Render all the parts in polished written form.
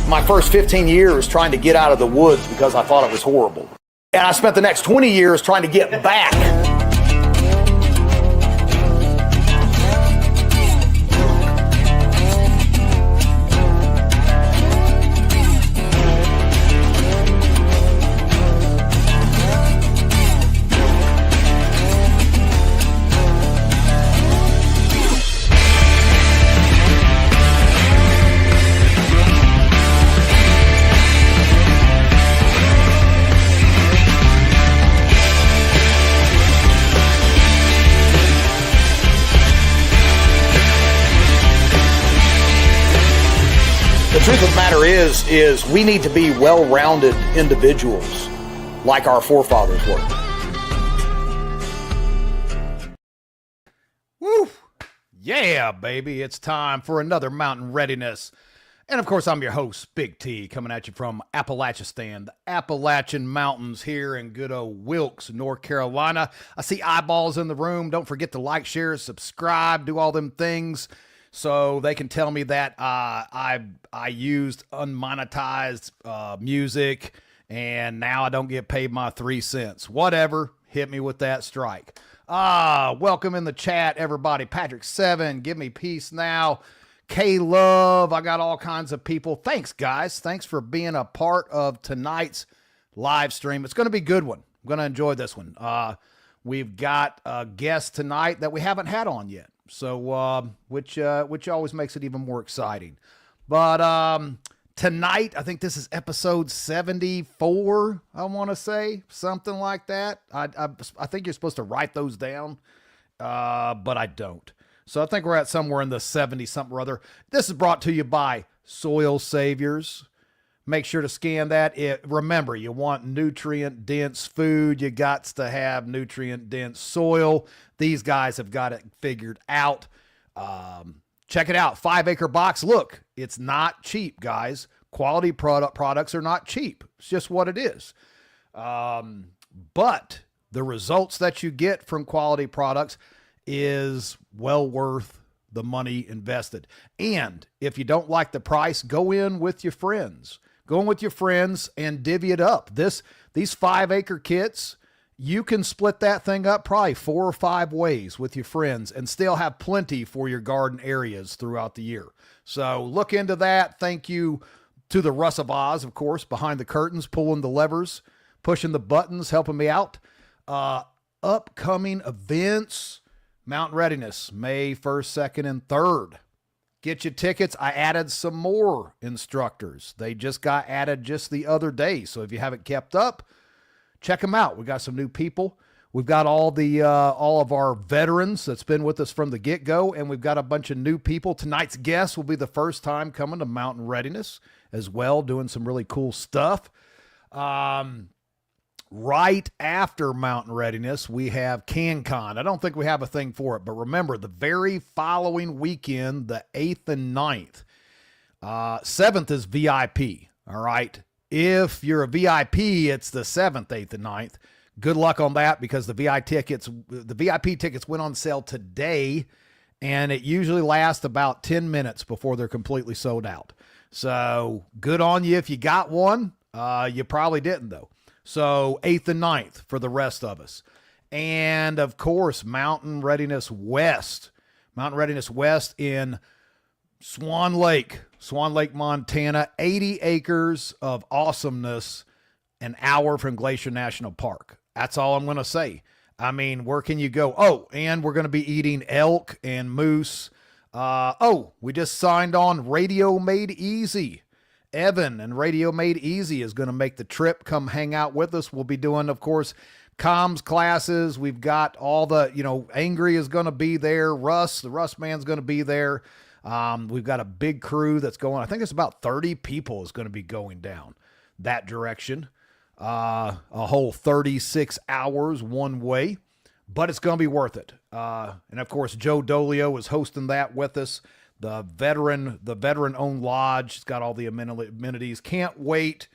my first 15 years trying to get out of the woods because I thought it was horrible. And I spent the next 20 years trying to get back. The truth of the matter is we need to be well-rounded individuals like our forefathers were. Woo! Yeah, baby. It's time for another Mountain Readiness. And of course, I'm your host, Big T, coming at you from Appalachian, the Appalachian Mountains here in good old Wilkes, North Carolina. I see eyeballs in the room. Don't forget to like, share, subscribe, do all them things, so they can tell me that I used unmonetized music, and now I don't get paid my 3 cents. Whatever, hit me with that strike. Welcome in the chat, everybody. Patrick 7, give me peace now. K-Love, I got all kinds of people. Thanks, guys. Thanks for being a part of tonight's live stream. It's going to be a good one. I'm going to enjoy this one. We've got a guest tonight that we haven't had on yet. So, which always makes it even more exciting. But tonight, I think this is episode 74. I want to say something like that. I think you're supposed to write those down, but I don't. So I think we're at somewhere in the 70 something or other. This is brought to you by Soil Saviors. Make sure to scan that. Remember, you want nutrient-dense food. You got to have nutrient-dense soil. These guys have got it figured out. Check it out. 5-acre box. Look, it's not cheap, guys. Quality products are not cheap. It's just what it is. But the results that you get from quality products is well worth the money invested. And if you don't like the price, go in with your friends. Go in with your friends and divvy it up. These 5-acre kits, you can split that thing up probably 4 or 5 ways with your friends and still have plenty for your garden areas throughout the year. So look into that. Thank you to the Russ of Oz, of course, behind the curtains, pulling the levers, pushing the buttons, helping me out. Upcoming events, Mountain Readiness, May 1st, 2nd, and 3rd. Get your tickets. I added some more instructors. They just got added just the other day. So if you haven't kept up, check them out. We got some new people. We've got all of our veterans that's been with us from the get-go, and we've got a bunch of new people. Tonight's guest will be the first time coming to Mountain Readiness as well, doing some really cool stuff. Right after Mountain Readiness, we have CanCon. I don't think we have a thing for it, but remember, the very following weekend, the 8th and 9th, 7th is VIP, all right? If you're a VIP, it's the 7th, 8th, and 9th. Good luck on that, because the VIP tickets went on sale today, and it usually lasts about 10 minutes before they're completely sold out. So good on you if you got one. You probably didn't, though. So 8th and 9th for the rest of us. And, of course, Mountain Readiness West. Mountain Readiness West in Swan Lake, Montana. 80 acres of awesomeness, an hour from Glacier National Park. That's all I'm going to say. I mean, where can you go? Oh, and we're going to be eating elk and moose. We just signed on Radio Made Easy. Evan and Radio Made Easy is going to make the trip. Come hang out with us. We'll be doing, of course, comms classes. We've got all the, Angry is going to be there. Russ, the Russ man's going to be there. We've got a big crew that's going. I think it's about 30 people is going to be going down that direction. A whole 36 hours one way, but it's going to be worth it. And of course, Joe Dolio is hosting that with us. The veteran-owned lodge. It's got all the amenities. Can't wait.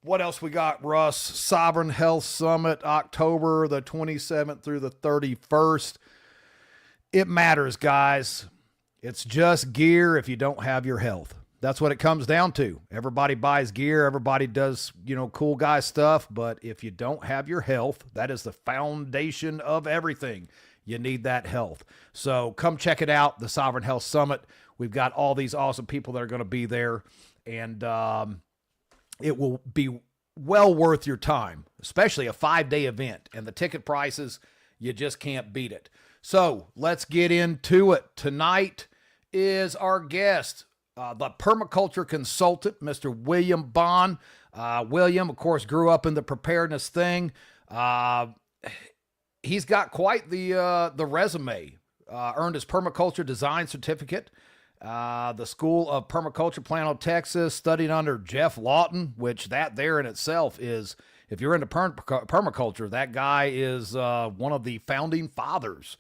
What else we got, Russ? Sovereign Health Summit, October the 27th through the 31st. It matters, guys. It's just gear if you don't have your health. That's what it comes down to. Everybody buys gear. Everybody does, cool guy stuff. But if you don't have your health, that is the foundation of everything. You need that health. So come check it out, the Sovereign Health Summit. We've got all these awesome people that are going to be there, and it will be well worth your time, especially a 5-day event. And the ticket prices, you just can't beat it. So let's get into it. Tonight is our guest, the Permaculture Consultant, Mr. William Bond. William, of course, grew up in the preparedness thing. He's got quite the resume. Earned his Permaculture Design Certificate. The School of Permaculture, Plano, Texas, studied under Geoff Lawton, which that there in itself is, if you're into permaculture, that guy is one of the founding fathers.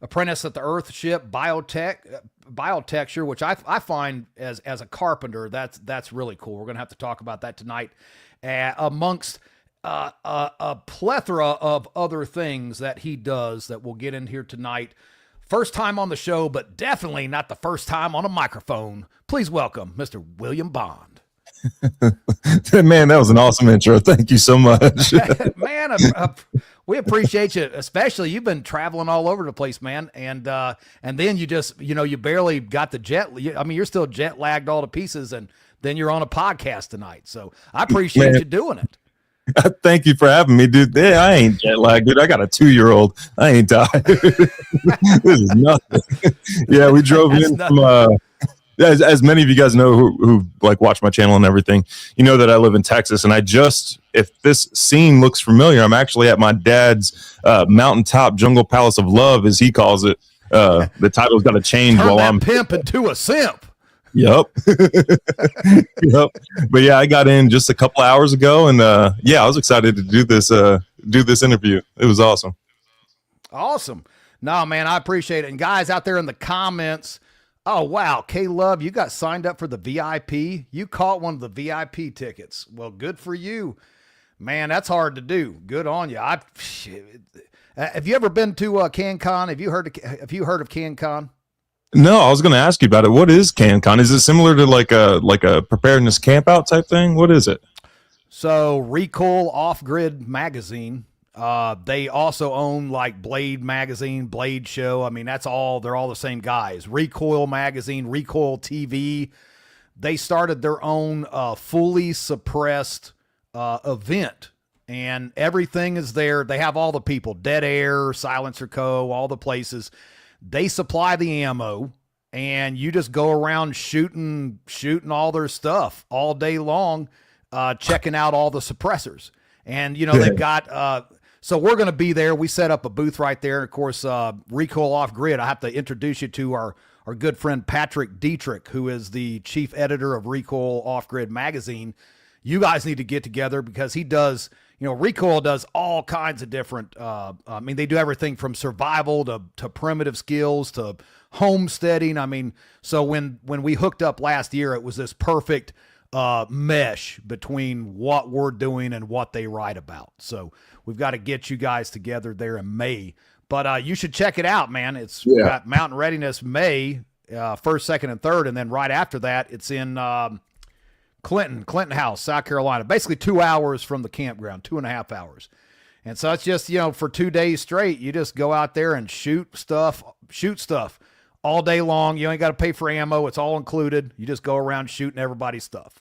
Apprentice at the Earthship Biotecture, which I find as a carpenter, that's really cool. We're going to have to talk about that tonight, amongst a plethora of other things that he does that we'll get in here tonight. First time on the show, but definitely not the first time on a microphone. Please welcome Mr. William Bond. Man, that was an awesome intro. Thank you so much. Man, we appreciate you, especially you've been traveling all over the place, man. And then you just, you barely got the you're still jet lagged all to pieces, and then you're on a podcast tonight. So I appreciate you doing it. Thank you for having me, dude. Yeah, I ain't jet lagged, dude. I got a 2-year-old. I ain't tired. This is nothing. Yeah, we drove in from, as many of you guys know who like watch my channel and everything, you know that I live in Texas, and if this scene looks familiar, I'm actually at my dad's mountaintop jungle palace of love, as he calls it. The title's got to change while I'm pimp into a simp. Yep. Yep. But yeah, I got in just a couple hours ago, and I was excited to do this interview. It was awesome. Awesome. No, man, I appreciate it. And guys out there in the comments, oh wow, K Love, you got signed up for the VIP. You caught one of the VIP tickets. Well, good for you, man. That's hard to do. Good on you. Have you ever been to CanCon? Have you heard of CanCon? No, I was going to ask you about it. What is CanCon? Is it similar to like a preparedness camp out type thing? What is it? So Recoil Off-Grid Magazine. They also own like Blade Magazine, Blade Show. I mean, they're all the same guys. Recoil Magazine, Recoil TV. They started their own fully suppressed event, and everything is there. They have all the people, Dead Air, Silencer Co., all the places. They supply the ammo, and you just go around shooting all their stuff all day long, checking out all the suppressors. And, they've got, so we're going to be there. We set up a booth right there. Of course, Recoil Off Grid, I have to introduce you to our good friend, Patrick Dietrich, who is the chief editor of Recoil Off Grid Magazine. You guys need to get together because he does, Recoil does all kinds of different, they do everything from survival to primitive skills to homesteading. So when we hooked up last year, it was this perfect mesh between what we're doing and what they write about. So we've got to get you guys together there in May, but you should check it out, man. We've got Mountain Readiness May, 1st, 2nd, and 3rd. And then right after that, it's in, Clinton House, South Carolina, basically 2 hours from the campground, 2.5 hours. And so it's just, for 2 days straight, you just go out there and shoot stuff all day long. You ain't got to pay for ammo. It's all included. You just go around shooting everybody's stuff.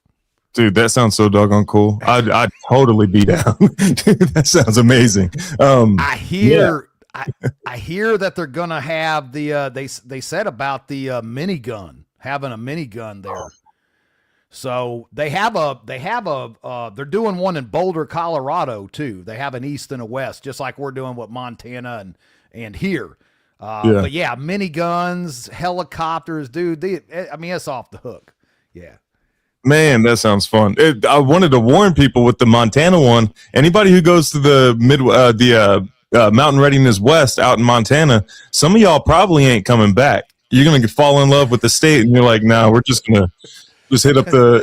Dude, that sounds so doggone cool. I'd totally be down. Dude, that sounds amazing. I hear that they're going to have they said about the minigun, having a minigun there. So they're doing one in Boulder, Colorado too. They have an east and a west, just like we're doing with Montana and here. But yeah, miniguns, helicopters, dude. It's off the hook. Yeah. Man, that sounds fun. I wanted to warn people with the Montana one. Anybody who goes to the Mountain Readiness West out in Montana, some of y'all probably ain't coming back. You're gonna fall in love with the state, and you're like, "No, we're just gonna." Just hit up the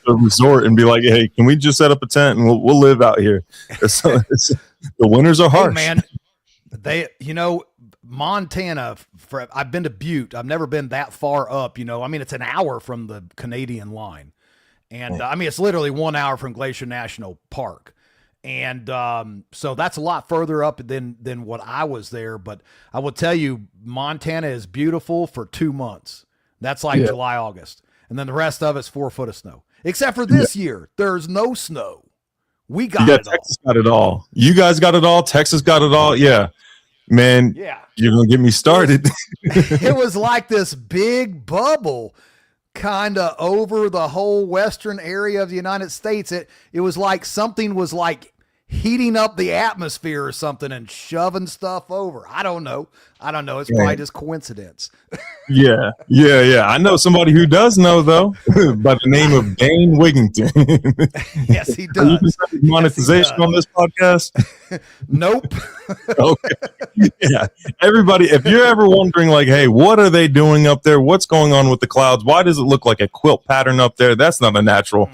resort and be like, "Hey, can we just set up a tent and we'll live out here?" The winters are harsh. Hey, man, Montana, I've been to Butte. I've never been that far up, I mean, it's an hour from the Canadian line. And I mean, it's literally 1 hour from Glacier National Park. And so that's a lot further up than what I was there. But I will tell you, Montana is beautiful for 2 months. That's like July, August. And then the rest of it's 4 foot of snow. Except for this year, there's no snow. We got it all. Texas got it all. You guys got it all. Texas got it all. Yeah. Man, you're going to get me started. It was like this big bubble kind of over the whole western area of the United States. It was like something was like heating up the atmosphere or something and shoving stuff over. I don't know. It's probably just coincidence. Yeah. I know somebody who does know, though, by the name of Dane Wigington. Yes, he does. Are you considering monetization on this podcast? Nope. Okay. Yeah. Everybody, if you're ever wondering, like, hey, what are they doing up there? What's going on with the clouds? Why does it look like a quilt pattern up there? That's not a natural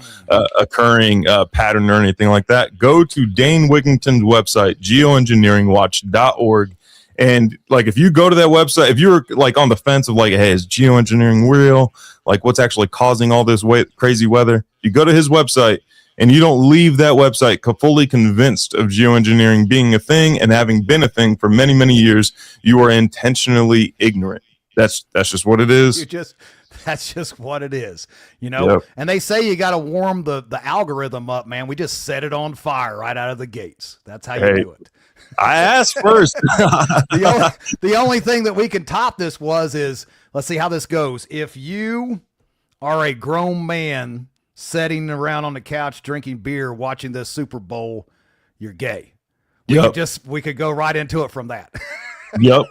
occurring pattern or anything like that. Go to Dane Wigington's website, geoengineeringwatch.org. And like, if you go to that website, if you're like on the fence of like, hey, is geoengineering real? Like, what's actually causing all this crazy weather? You go to his website and you don't leave that website fully convinced of geoengineering being a thing and having been a thing for many, many years. You are intentionally ignorant. That's just what it is. That's just what it is, Yep. And they say you got to warm the algorithm up, man. We just set it on fire right out of the gates. That's how you do it. I asked first. The only thing that we can top this is, let's see how this goes. If you are a grown man sitting around on the couch drinking beer watching this Super Bowl, you're gay. We could go right into it from that. Yep.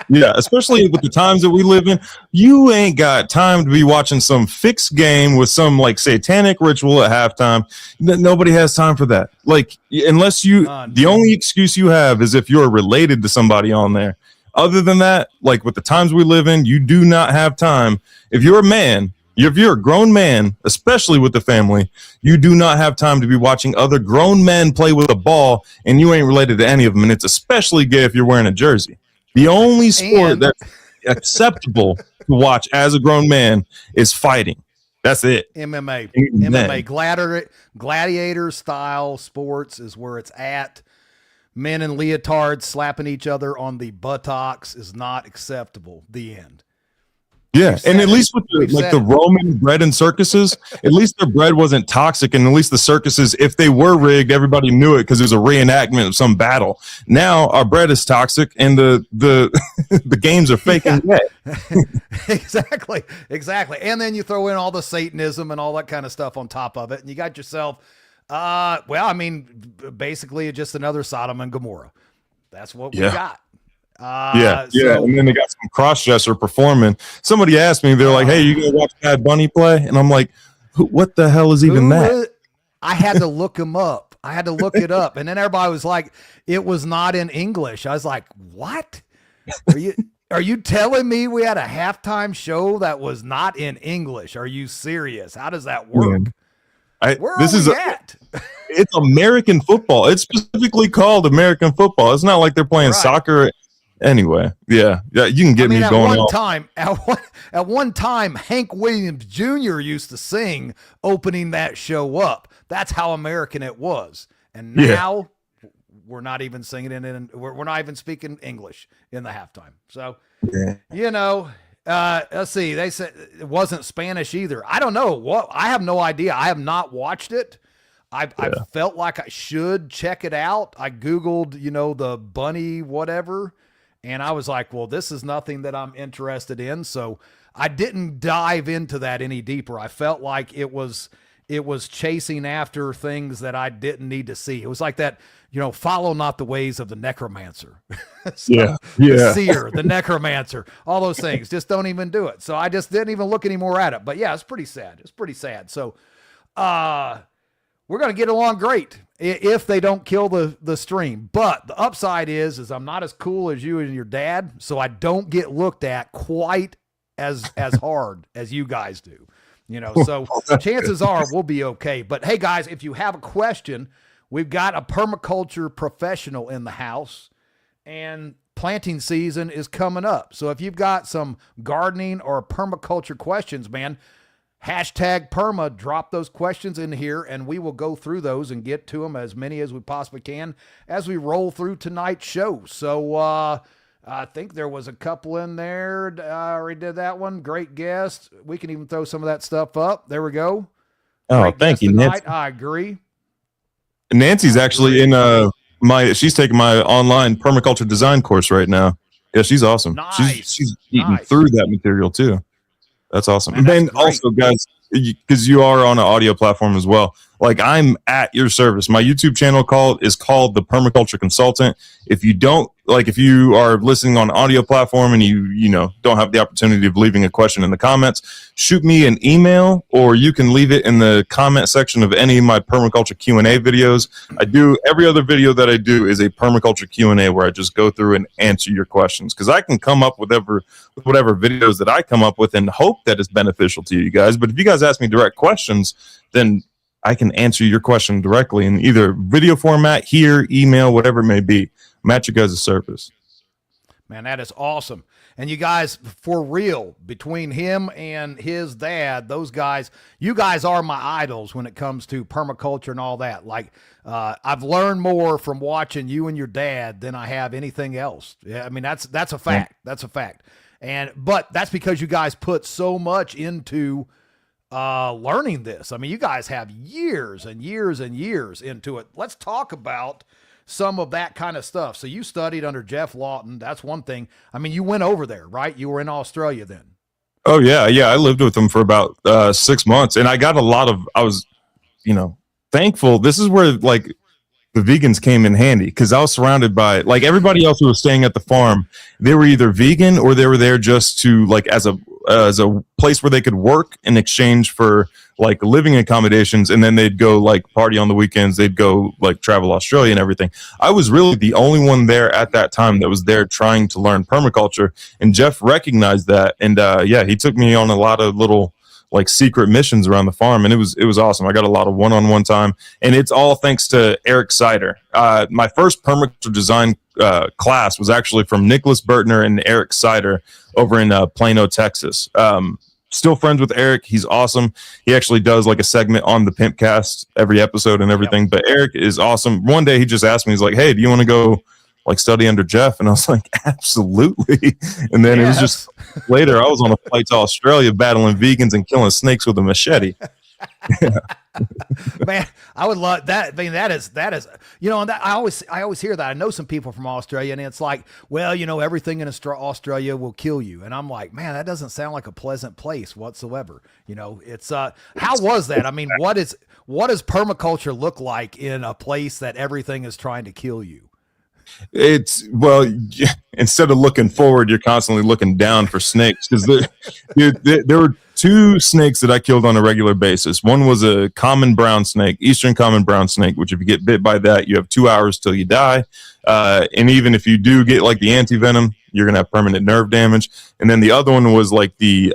Yeah. Especially with the times that we live in, you ain't got time to be watching some fixed game with some like satanic ritual at halftime. Nobody has time for that. Like, unless the only excuse you have is if you're related to somebody on there. Other than that, like with the times we live in, you do not have time. If you're a man, if you're a grown man, especially with the family, you do not have time to be watching other grown men play with a ball, and you ain't related to any of them. And it's especially gay if you're wearing a jersey. The only sport that's acceptable to watch as a grown man is fighting. That's it. MMA, gladiator style sports is where it's at. Men in leotards slapping each other on the buttocks is not acceptable. The end. Yeah, and at least with the Roman bread and circuses, at least their bread wasn't toxic, and at least the circuses, if they were rigged, everybody knew it because it was a reenactment of some battle. Now our bread is toxic, and the the games are fake and wet. Exactly. And then you throw in all the Satanism and all that kind of stuff on top of it, and you got yourself, basically just another Sodom and Gomorrah. That's what we got. And then they got some cross-dresser performing. Somebody asked me, they're like, hey, you gonna watch Bad Bunny play? And I'm like, what the hell is even that? I had to look him up. I had to look it up. And then everybody was like, it was not in English. I was like, what? Are you telling me we had a halftime show that was not in English? Are you serious? How does that work? Where are we at? It's American football. It's specifically called American football. It's not like they're playing soccer. Anyway, yeah, you can get me going on. At one time, Hank Williams Jr. used to sing opening that show up. That's how American it was. And now we're not even singing it in. We're not even speaking English in the halftime. So, let's see. They said it wasn't Spanish either. I don't know. I have no idea. I have not watched it. I felt like I should check it out. I Googled, the bunny whatever. And I was like, well, this is nothing that I'm interested in. So I didn't dive into that any deeper. I felt like it was chasing after things that I didn't need to see. It was like that, follow not the ways of the necromancer. The seer, the necromancer, all those things. Just don't even do it. So I just didn't even look anymore at it. But yeah, it's pretty sad. So we're going to get along great if they don't kill the stream. But the upside is I'm not as cool as you and your dad, so I don't get looked at quite as hard as you guys do. So chances are we'll be okay. But hey, guys, if you have a question, we've got a permaculture professional in the house. And planting season is coming up. So if you've got some gardening or permaculture questions, man, hashtag perma, drop those questions in here and we will go through those and get to them, as many as we possibly can, as we roll through tonight's show. So I think there was a couple in there. I already did that one. Great guest. We can even throw some of that stuff up. There we go. Oh, Great thank you, tonight. Nancy. I agree. Nancy's actually in she's taking my online permaculture design course right now. Yeah, she's awesome. Nice. She's eating through that material too. That's awesome. Man, and then also, guys, because you are on an audio platform as well, like I'm at your service. My YouTube channel is called the Permaculture Consultant. If you are listening on audio platform and you don't have the opportunity of leaving a question in the comments, shoot me an email, or you can leave it in the comment section of any of my permaculture Q&A videos. Every other video that I do is a permaculture Q&A where I just go through and answer your questions, because I can come up with whatever videos that I come up with and hope that it's beneficial to you guys. But if you guys ask me direct questions, then I can answer your question directly in either video format, here, email, whatever it may be. I'm at your guys' service. Man, that is awesome. And you guys, for real, between him and his dad, those guys, you guys are my idols when it comes to permaculture and all that. Like, I've learned more from watching you and your dad than I have anything else. Yeah, I mean, that's a fact. That's a fact. But that's because you guys put so much into learning this. I mean, you guys have years and years and years into it. Let's talk about some of that kind of stuff. So you studied under Geoff Lawton. That's one thing. I mean, you went over there, right? You were in Australia then. Oh yeah. Yeah. I lived with him for about 6 months, and I got I was, thankful. This is where like the vegans came in handy, because I was surrounded by like everybody else who was staying at the farm. They were either vegan or they were there just to like as a place where they could work in exchange for like living accommodations, and then they'd go like party on the weekends. They'd go like travel Australia and everything. I was really the only one there at that time that was there trying to learn permaculture, and Geoff recognized that, and he took me on a lot of little like secret missions around the farm, and it was awesome. I got a lot of one-on-one time, and it's all thanks to Eric Sider. My first permaculture design class was actually from Nicholas Burtner and Eric Sider over in Plano, Texas. Still friends with Eric. He's awesome. He actually does like a segment on the Pimpcast every episode and everything. Yep. But Eric is awesome. One day he just asked me, he's like, "Hey, do you want to go like study under Geoff?" And I was like, "Absolutely." And then it was just later I was on a flight to Australia battling vegans and killing snakes with a machete. Man, I would love that. I mean, that is, and that, I always hear that. I know some people from Australia, and it's like, well, everything in Australia will kill you. And I'm like, man, that doesn't sound like a pleasant place whatsoever. It's, how was that? I mean, what does permaculture look like in a place that everything is trying to kill you? It's instead of looking forward, you're constantly looking down for snakes, because there were two snakes that I killed on a regular basis. One was a common brown snake, eastern common brown snake, which if you get bit by that, you have 2 hours till you die. And even if you do get like the antivenom, you're gonna have permanent nerve damage. And then the other one was like the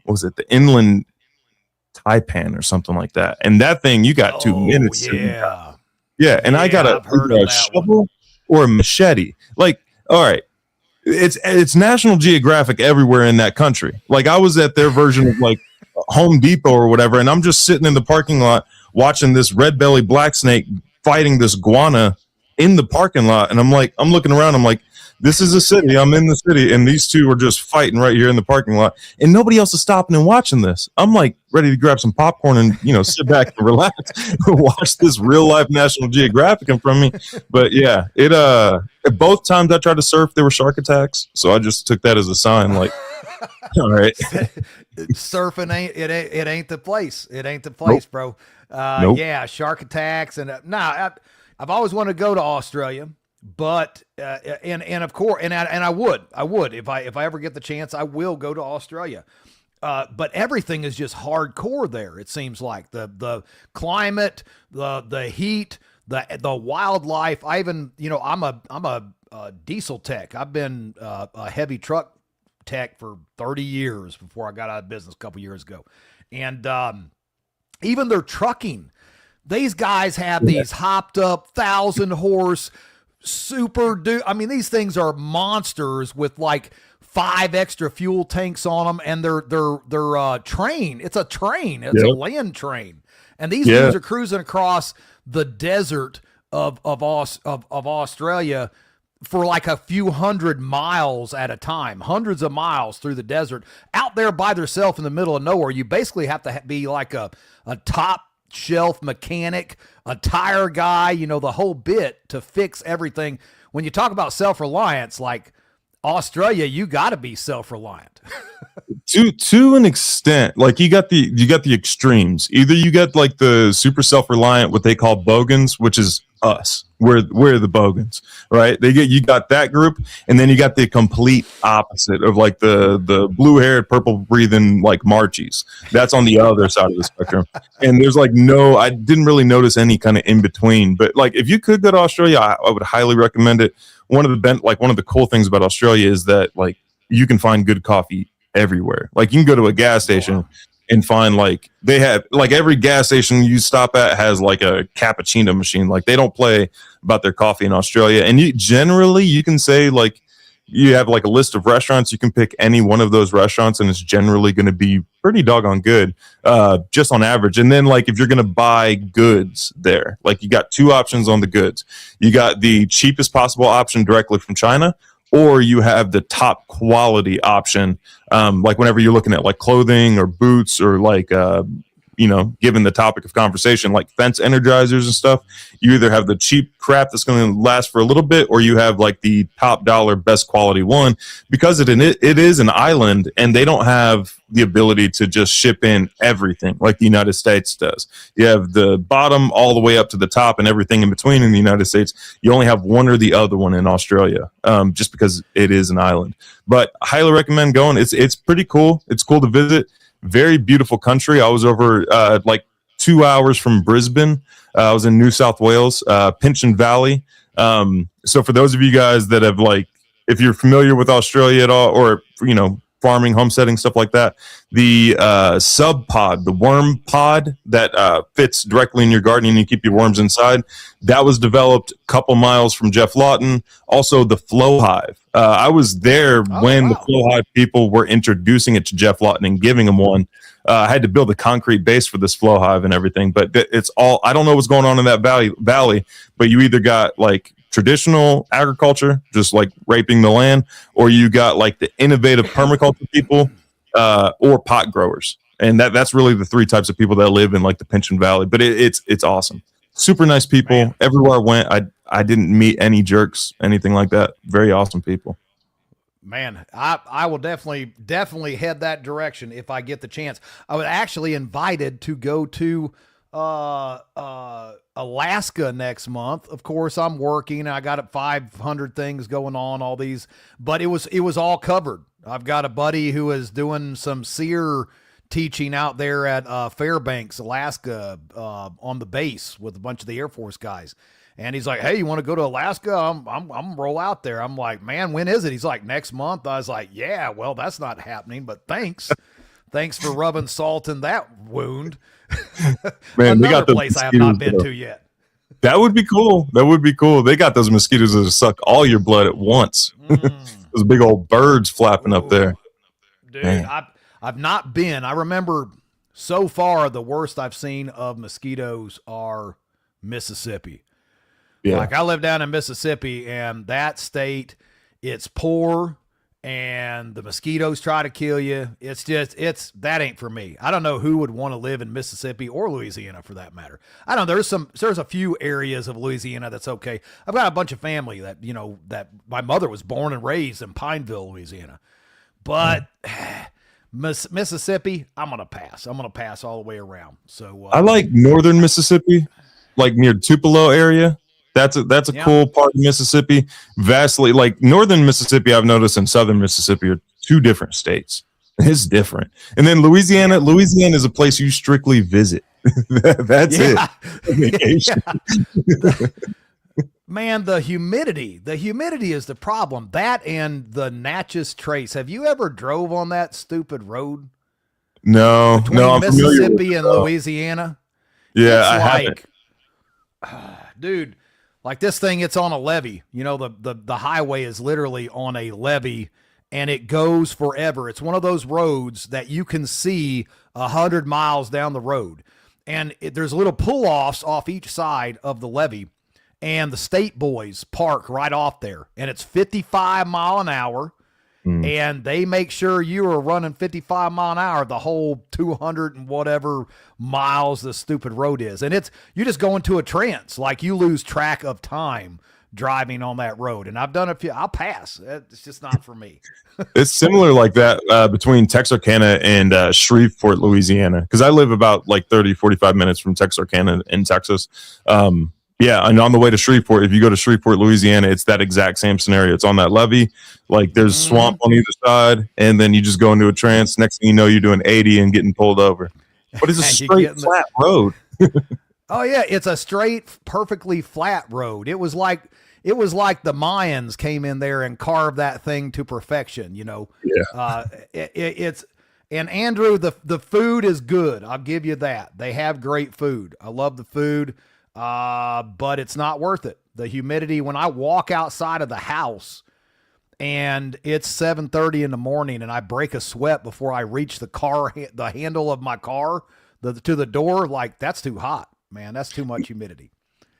the inland taipan or something like that. And that thing, you got 2 minutes. Yeah. And I got a shovel or a machete. Like, all right, it's National Geographic everywhere in that country. Like, I was at their version of like Home Depot or whatever, and I'm just sitting in the parking lot watching this red belly black snake fighting this iguana in the parking lot. And I'm looking around, I'm like, this is a city. I'm in the city, and these two are just fighting right here in the parking lot, and nobody else is stopping and watching this. I'm like ready to grab some popcorn and sit back and relax, watch this real life National Geographic in front of me. But yeah, both times I tried to surf, there were shark attacks, so I just took that as a sign. Like, all right, surfing ain't the place. It ain't the place, nope. Bro. Nope. Yeah, shark attacks, and I've always wanted to go to Australia. But and of course, and I would if I ever get the chance, I will go to Australia. But everything is just hardcore there. It seems like the climate, the heat, the wildlife. I even I'm a diesel tech. I've been a heavy truck tech for 30 years before I got out of business a couple years ago, and even their trucking. These guys have these hopped up 1,000 horse I mean, these things are monsters with like 5 extra fuel tanks on them, and they're train. It's a train. It's a land train, and these dudes are cruising across the desert of Australia for like a few hundred miles at a time, hundreds of miles through the desert, out there by themselves in the middle of nowhere. You basically have to be like a top shelf mechanic, a tire guy, the whole bit to fix everything. When you talk about self-reliance, like Australia, you got to be self-reliant. to an extent. Like you got the extremes. Either you get like the super self-reliant, what they call bogans, which is us. We're the bogans, right? You got that group, and then you got the complete opposite of like the blue-haired, purple-breathing like Marchies. That's on the other side of the spectrum. And there's like I didn't really notice any kind of in between. But like if you could go to Australia, I would highly recommend it. One of the cool things about Australia is that like you can find good coffee everywhere. Like you can go to a gas station and find like they have like every gas station you stop at has like a cappuccino machine. Like they don't play about their coffee in Australia. And you can say like you have like a list of restaurants. You can pick any one of those restaurants and it's generally going to be pretty doggone good, just on average. And then like if you're going to buy goods there, like you got 2 options on the goods. You got the cheapest possible option directly from China, or you have the top quality option. Like whenever you're looking at like clothing or boots or like, given the topic of conversation, like fence energizers and stuff, you either have the cheap crap that's going to last for a little bit, or you have like the top dollar, best quality one, because it is an island and they don't have the ability to just ship in everything like the United States does. You have the bottom all the way up to the top and everything in between in the United States. You only have one or the other one in Australia, just because it is an island. But I highly recommend going. It's pretty cool. It's cool to visit. Very beautiful country. I was over like 2 hours from Brisbane. I was in New South Wales, Pinchin Valley. So for those of you guys that have like, if you're familiar with Australia at all, or farming, homesteading, stuff like that, the sub pod, the worm pod that fits directly in your garden and you keep your worms inside, that was developed a couple miles from Geoff Lawton. Also the flow hive. I was there when the flow hive people were introducing it to Geoff Lawton and giving him one. I had to build a concrete base for this flow hive and everything, but it's all, I don't know what's going on in that valley, but you either got like traditional agriculture, just like raping the land, or you got like the innovative permaculture people, or pot growers. And that's really the 3 types of people that live in like the Pinchin Valley. But it's awesome. Super nice people. Man. Everywhere I went, I didn't meet any jerks, anything like that. Very awesome people. Man, I will definitely head that direction if I get the chance. I was actually invited to go to Alaska next month. Of course, I'm working. I got 500 things going on, all these, but it was all covered. I've got a buddy who is doing some SEER teaching out there at Fairbanks, Alaska, on the base with a bunch of the Air Force guys. And he's like, "Hey, you want to go to Alaska? I'm roll out there." I'm like, "Man, when is it?" He's like, "Next month." I was like, "Yeah, well, that's not happening, but thanks for rubbing salt in that wound." Man, another got place I have not been to yet. That would be cool. They got those mosquitoes that suck all your blood at once. Those big old birds flapping up there. Dude, I've not been. I remember so far the worst I've seen of mosquitoes are Mississippi. Yeah. Like I live down in Mississippi, and that state, it's poor and the mosquitoes try to kill you. That ain't for me. I don't know who would want to live in Mississippi or Louisiana for that matter. I don't know. There's a few areas of Louisiana that's okay. I've got a bunch of family that, that my mother was born and raised in Pineville, Louisiana, but Mississippi, I'm going to pass. I'm going to pass all the way around. So I like northern Mississippi, like near Tupelo area. That's a cool part of Mississippi. Vastly, like northern Mississippi, I've noticed, and southern Mississippi are 2 different states. It's different. And then Louisiana is a place you strictly visit. That's it. Vacation. Man, the humidity is the problem. That and the Natchez Trace. Have you ever drove on that stupid road? No, I'm Mississippi and Louisiana. Yeah, I haven't. Dude, Like this thing, it's on a levee. You know, the highway is literally on a levee, and it goes forever. It's one of those roads that you can see 100 miles down the road. And there's little pull-offs off each side of the levee, and the state boys park right off there. And it's 55 mile an hour, and they make sure you are running 55 mile an hour the whole 200 and whatever miles the stupid road is. And you just go into a trance. Like, you lose track of time driving on that road. And I've done a few. I'll pass. It's just not for me. It's similar like that between Texarkana and Shreveport, Louisiana, because I live about like 45 minutes from Texarkana in Texas. Yeah, and on the way to Shreveport, if you go to Shreveport, Louisiana, it's that exact same scenario. It's on that levee, like there's swamp on either side, and then you just go into a trance. Next thing you know, you're doing 80 and getting pulled over. But it's a straight flat road. Oh yeah, it's a straight, perfectly flat road. It was like the Mayans came in there and carved that thing to perfection. You know, Yeah. It's and Andrew, the food is good. I'll give you that. They have great food. I love the food, but it's not worth it. The humidity when I walk outside of the house, and it's 7:30 in the morning, and I break a sweat before I reach the handle of my car, to the door. Like, that's too hot. Man, that's too much humidity.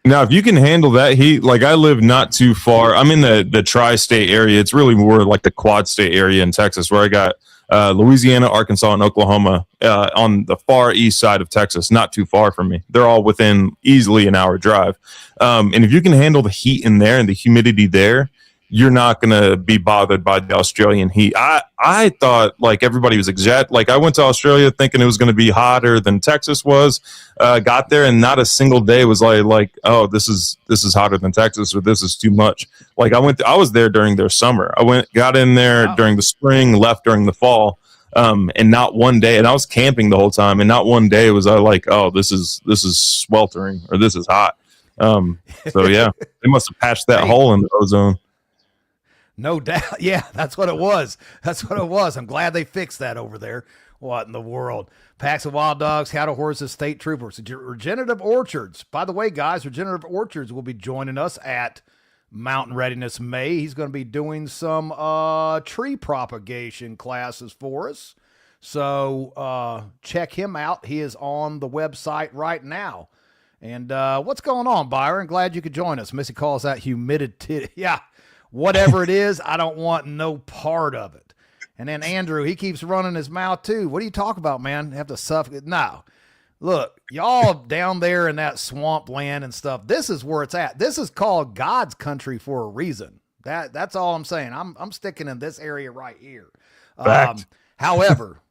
Now, if you can handle that heat, like I live not too far. I'm in the tri-state area. It's really more like the quad state area in Texas, where I got Louisiana, Arkansas, and Oklahoma on the far east side of Texas, not too far from me. They're all within easily an hour drive. And if you can handle the heat in there and the humidity there, you're not going to be bothered by the Australian heat. I thought like everybody was like I went to Australia thinking it was going to be hotter than Texas was. Got there and not a single day was like, oh, this is hotter than Texas, or this is too much. Like I was there during their summer. Got in there during the spring, left during the fall. And not one day, and I was camping the whole time, and not one day was I like, oh, this is sweltering, or this is hot. So yeah, they must have patched that hole in the ozone. No doubt. Yeah, that's what it was. I'm glad they fixed that over there. What in the world? Packs of wild dogs, cattle, horses, state troopers, regenerative orchards. By the way, guys, regenerative orchards will be joining us at Mountain Readiness May. He's going to be doing some tree propagation classes for us. So check him out. He is on the website right now. And what's going on, Byron? Glad you could join us. Missy calls that humidity. Yeah. Whatever it is, I don't want no part of it. And then Andrew, he keeps running his mouth too. What do you talk about, man? Have to suffocate? No. Look, y'all down there in that swamp land and stuff, this is where it's at. This is called God's country for a reason. That's all I'm saying. I'm sticking in this area right here. However,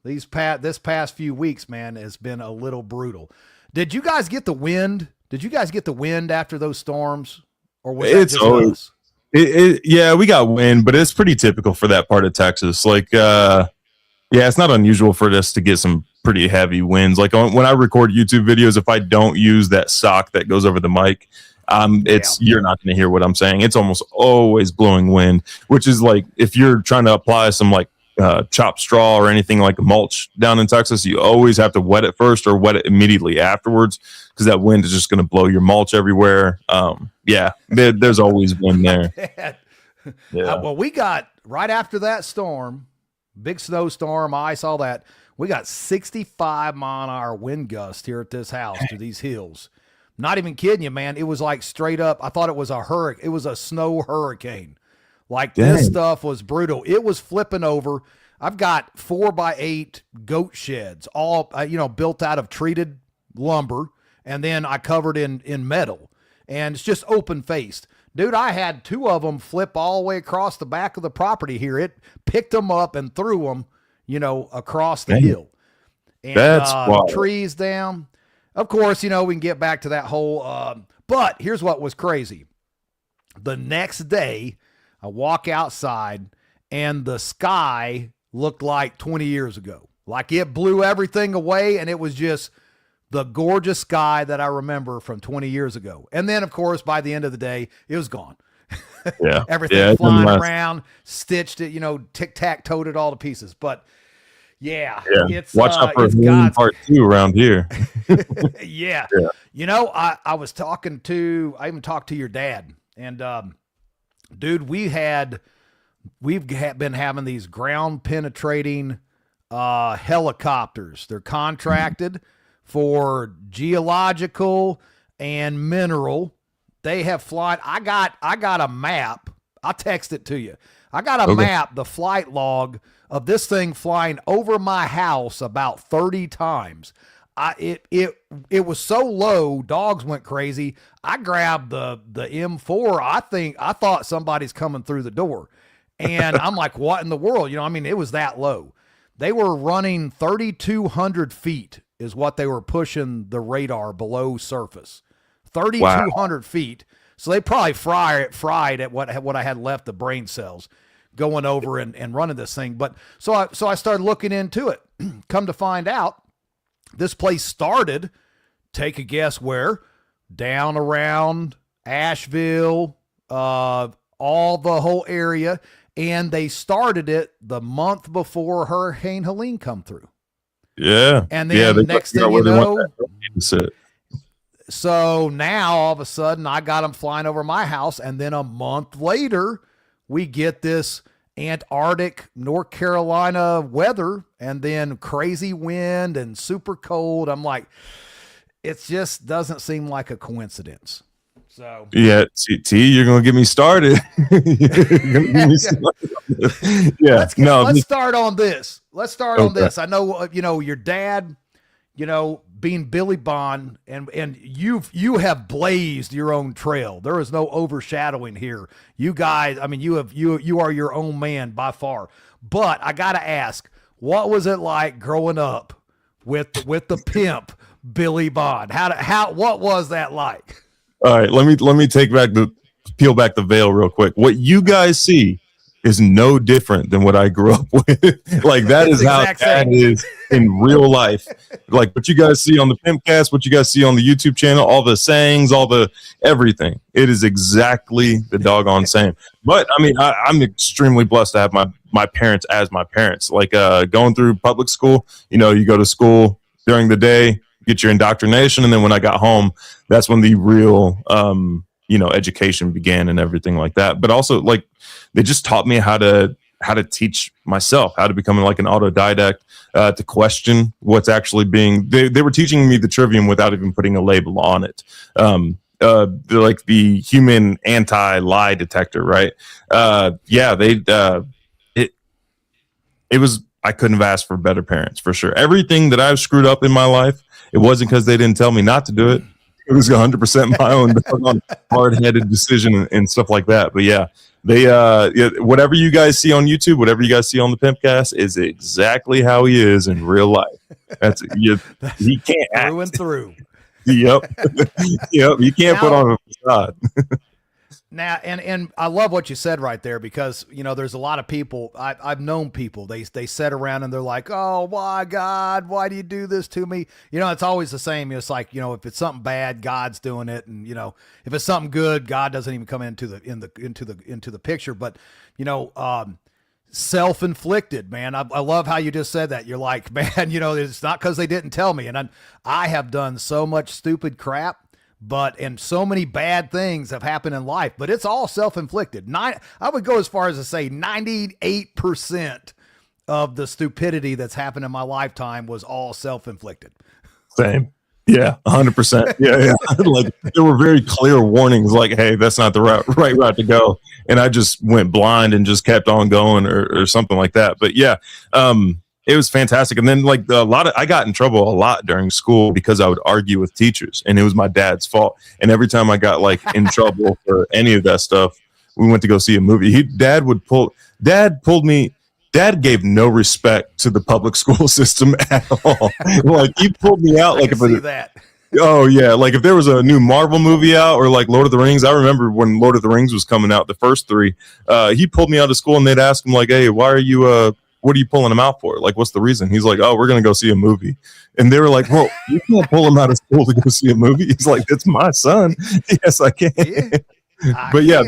this past few weeks, man, has been a little brutal. Did you guys get the wind? Did you guys get the wind after those storms? Or was that just us? Yeah, we got wind, but it's pretty typical for that part of Texas. Like, yeah, it's not unusual for us to get some pretty heavy winds. Like when I record YouTube videos, if I don't use that sock that goes over the mic, you're not going to hear what I'm saying. It's almost always blowing wind, which is like if you're trying to apply some like chopped straw or anything like mulch down in Texas, you always have to wet it first or wet it immediately afterwards, because that wind is just going to blow your mulch everywhere. Yeah, there's always wind there. Yeah. Well, we got right after that storm, big snowstorm, ice, all that. We got 65 mile an hour wind gust here at this house to these hills. Not even kidding you, man. It was like straight up. I thought it was a hurricane. It was a snow hurricane. Like, this stuff was brutal. It was flipping over. I've got 4x8 goat sheds, all built out of treated lumber, and then I covered in metal, and it's just open faced. Dude, I had 2 of them flip all the way across the back of the property here. It picked them up and threw them, across the hill. And that's trees down. Of course, we can get back to that whole. But here's what was crazy. The next day, I walk outside, and the sky looked like 20 years ago. Like it blew everything away, and it was just the gorgeous sky that I remember from 20 years ago. And then, of course, by the end of the day, it was gone. Yeah. Everything flying around, stitched it, tic-tac-toed it all to pieces. But, Yeah. It's watch out for God's part 2 around here. yeah. I even talked to your dad, and dude, we've been having these ground penetrating helicopters. They're contracted for geological and mineral. They have flight. I got a map. I'll text it to you. I got a map, the flight log of this thing flying over my house about 30 times. It was so low, dogs went crazy. I grabbed the M4. I thought somebody's coming through the door. And I'm like, what in the world? It was that low. They were running 3,200 feet is what they were pushing the radar below surface. 3,200 feet. So they probably fried at what I had left of brain cells going over and running this thing. But so I started looking into it. Come to find out, this place started, take a guess where, down around Asheville, all the whole area. And they started it the month before Hurricane Helene come through. Yeah. And then next thing you know, so now all of a sudden I got them flying over my house. And then a month later, we get this Antarctic, North Carolina weather, and then crazy wind and super cold. I'm like, it just doesn't seem like a coincidence. So yeah, T, you're gonna get me started. Yeah, let's start on this. Let's start on this. I know, your dad, being Billy Bond, and you have blazed your own trail. There is no overshadowing here. You guys, you are your own man by far. But I gotta ask, what was it like growing up with the pimp Billy Bond? What was that like? All right, let me peel back the veil real quick. What you guys see is no different than what I grew up with. Like that is how that is in real life. Like what you guys see on the Pimpcast, what you guys see on the YouTube channel, all the sayings, all the everything. It is exactly the doggone same. But I'm extremely blessed to have my parents as my parents. Like going through public school, you go to school during the day, get your indoctrination, and then when I got home, that's when the real education began and everything like that. But also, like, they just taught me how to teach myself, how to become like an autodidact, to question what's actually being. They were teaching me the trivium without even putting a label on it. Like the human anti-lie detector, right? It was. I couldn't have asked for better parents, for sure. Everything that I've screwed up in my life, it wasn't because they didn't tell me not to do it. It was 100% my own hard-headed decision and stuff like that. But yeah, they whatever you guys see on YouTube, whatever you guys see on the Pimpcast is exactly how he is in real life. That's he can't act. Through and through. Yep. Yep. You can't put on a facade. Now, and I love what you said right there, because, there's a lot of people, I've known people, they sit around and they're like, oh my God, why do you do this to me? It's always the same. It's like, if it's something bad, God's doing it. And, if it's something good, God doesn't even come into the picture. But, self-inflicted, man. I love how you just said that. You're like, man, it's not because they didn't tell me. And I have done so much stupid crap. And so many bad things have happened in life, but it's all self-inflicted. I would go as far as to say 98% of the stupidity that's happened in my lifetime was all self-inflicted. Same. Yeah, 100%. Yeah. Like there were very clear warnings like, hey, that's not the right route to go. And I just went blind and just kept on going or something like that. But yeah, it was fantastic. And then like I got in trouble a lot during school because I would argue with teachers, and it was my dad's fault. And every time I got like in trouble for any of that stuff, we went to go see a movie. Dad gave no respect to the public school system at all. Like he pulled me out like oh yeah, like if there was a new Marvel movie out or like Lord of the Rings. I remember when Lord of the Rings was coming out, the first 3, he pulled me out of school and they'd ask him like, hey, why are you what are you pulling him out for? Like, what's the reason? He's like, oh, we're going to go see a movie. And they were like, well, you can't pull him out of school to go see a movie. He's like, it's my son. Yes, I can. Yeah, but yeah,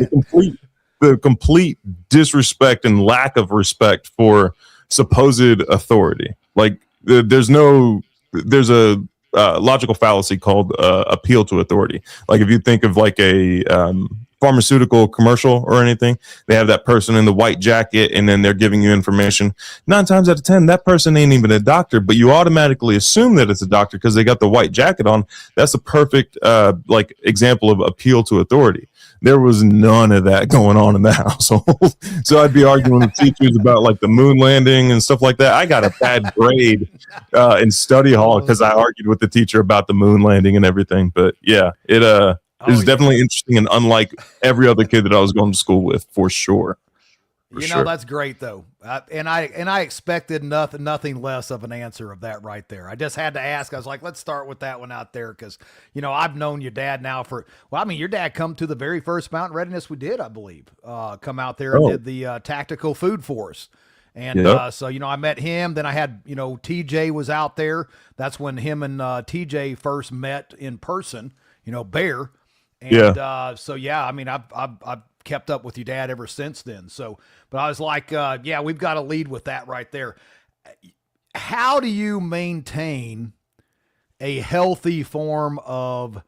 the complete disrespect and lack of respect for supposed authority. Like there's a logical fallacy called appeal to authority. Like if you think of like a pharmaceutical commercial or anything, they have that person in the white jacket and then they're giving you information. 9 times out of 10, that person ain't even a doctor, but you automatically assume that it's a doctor because they got the white jacket on. That's a perfect like example of appeal to authority. There was none of that going on in the household. So I'd be arguing with teachers about like the moon landing and stuff like that. I got a bad grade in study hall because I argued with the teacher about the moon landing and everything. But yeah, it was definitely interesting and unlike every other kid that I was going to school with, for sure. That's great though. And I expected nothing less of an answer of that right there. I just had to ask. I was like, let's start with that one out there. Cause I've known your dad now your dad come to the very first Mountain Readiness we did, I believe, come out there and did the tactical food force. And, so, I met him, then I had, TJ was out there. That's when him and, TJ first met in person, Bear. And, I've kept up with your dad ever since then. So, but I was like, we've got to lead with that right there. How do you maintain a healthy form of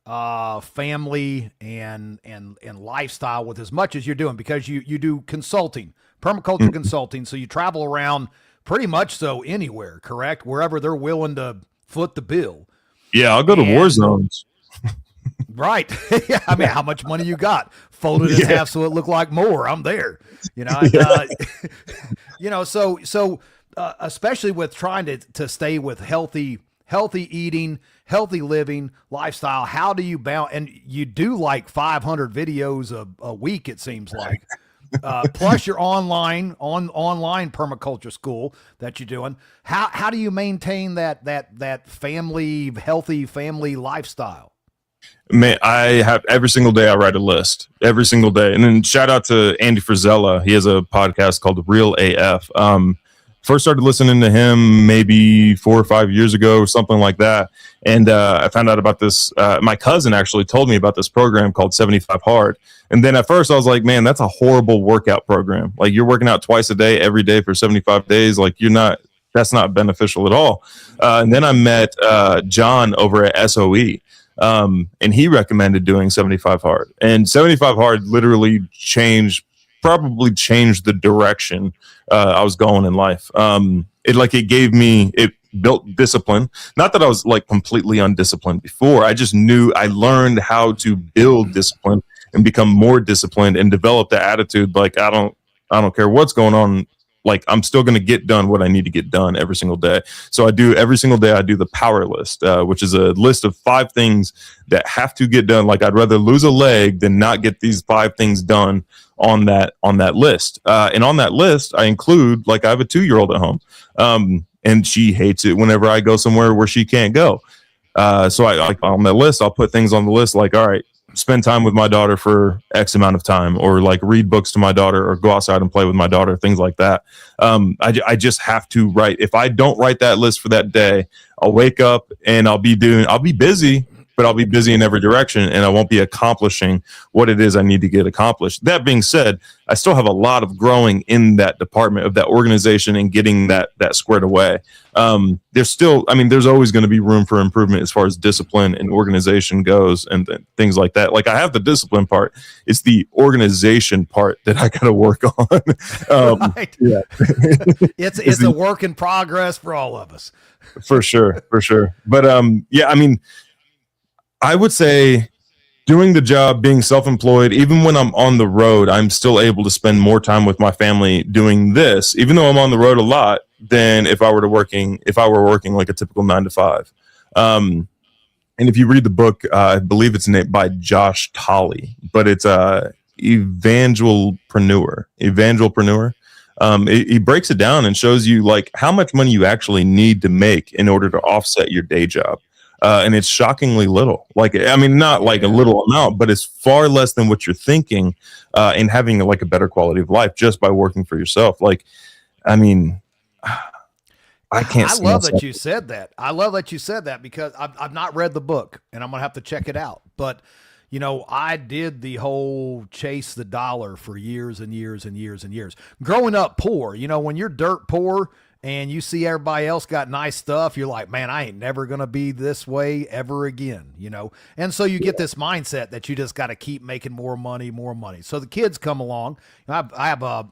family and lifestyle with as much as you're doing? Because you do consulting, permaculture consulting, so you travel around pretty much so anywhere, correct? Wherever they're willing to foot the bill. Yeah, I'll go to war zones. Right. Yeah. I mean, how much money you got? Folded in half so it looked like more. I'm there. So especially with trying to stay with healthy eating, healthy living lifestyle. How do you balance? And you do like 500 videos a week, it seems like. Plus your online permaculture school that you're doing. How do you maintain that family, healthy family lifestyle? Man, I have every single day I write a list every single day. And then shout out to Andy Frizella. He has a podcast called Real AF. First started listening to him maybe 4 or 5 years ago or something like that. And I found out about this. My cousin actually told me about this program called 75 Hard. And then at first I was like, man, that's a horrible workout program. Like you're working out twice a day, every day for 75 days. Like that's not beneficial at all. And then I met John over at SOE. And he recommended doing 75 Hard, and 75 Hard literally probably changed the direction I was going in life. It built discipline. Not that I was like completely undisciplined before. I just I learned how to build discipline and become more disciplined and develop the attitude. Like, I don't care what's going on. Like, I'm still going to get done what I need to get done every single day. So every single day I do the power list, which is a list of 5 things that have to get done. Like, I'd rather lose a leg than not get these 5 things done on that list. And on that list, I include, like, I have a 2-year-old at home. And she hates it whenever I go somewhere where she can't go. So on that list, I'll put things on the list like, all right, spend time with my daughter for X amount of time, or like read books to my daughter, or go outside and play with my daughter, things like that. I just have to write. If I don't write that list for that day, I'll wake up and I'll be busy, but I'll be busy in every direction and I won't be accomplishing what it is I need to get accomplished. That being said, I still have a lot of growing in that department of that organization and getting that squared away. There's always going to be room for improvement as far as discipline and organization goes and things like that. Like, I have the discipline part. It's the organization part that I got to work on. Right. Yeah. it's a work in progress for all of us. For sure. But I would say doing the job, being self-employed, even when I'm on the road, I'm still able to spend more time with my family doing this, even though I'm on the road a lot, than if I were working like a typical 9 to 5. And if you read the book, I believe it's named by Josh Tolley, but it's Evangelpreneur. He breaks it down and shows you like how much money you actually need to make in order to offset your day job. And it's shockingly little. Not like a little amount, but it's far less than what you're thinking, and having like a better quality of life just by working for yourself. I can't. I love that you said that. I love that you said that because I've not read the book and I'm gonna have to check it out. But I did the whole chase the dollar for years and years and years and years. Growing up poor, when you're dirt poor and you see everybody else got nice stuff, you're like, man, I ain't never going to be this way ever again, you know? And so you get this mindset that you just got to keep making more money, more money. So the kids come along. I have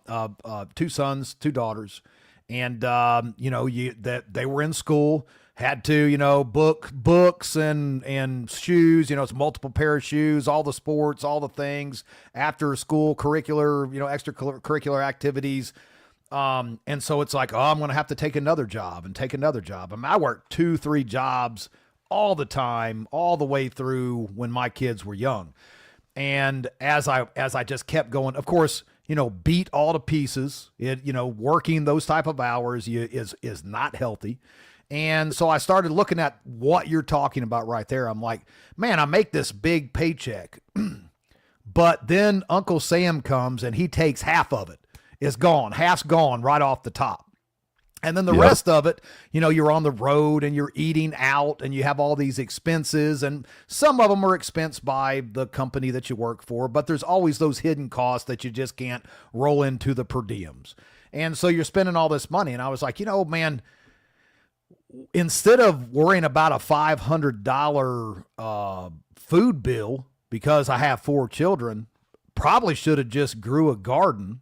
2 sons, 2 daughters, and, you know, that they were in school, had to, you know, books and shoes, you know, it's multiple pair of shoes, all the sports, all the things, after school curricular, you know, extracurricular activities. And so it's like, oh, I'm going to have to take another job and take another job. I mean, I worked 2-3 jobs all the time, all the way through when my kids were young. And as I just kept going, of course, you know, beat all to pieces, you know, working those type of hours is not healthy. And so I started looking at what you're talking about right there. I'm like, man, I make this big paycheck, but then Uncle Sam comes and he takes half of it. It's gone. Half's gone right off the top. And then the rest of it, you know, you're on the road and you're eating out and you have all these expenses, and some of them are expensed by the company that you work for, but there's always those hidden costs that you just can't roll into the per diems. And so you're spending all this money. And I was like, you know, man, instead of worrying about a $500 food bill because I have 4 children, probably should have just grew a garden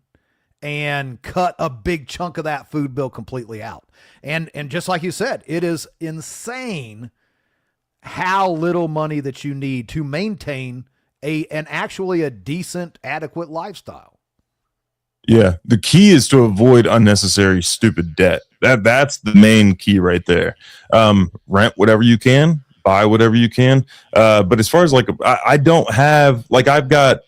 and cut a big chunk of that food bill completely out. And just like you said, it is insane how little money that you need to maintain actually a decent, adequate lifestyle. Yeah, the key is to avoid unnecessary, stupid debt. That's the main key right there. Rent whatever you can, buy whatever you can. But as far as like, I don't have a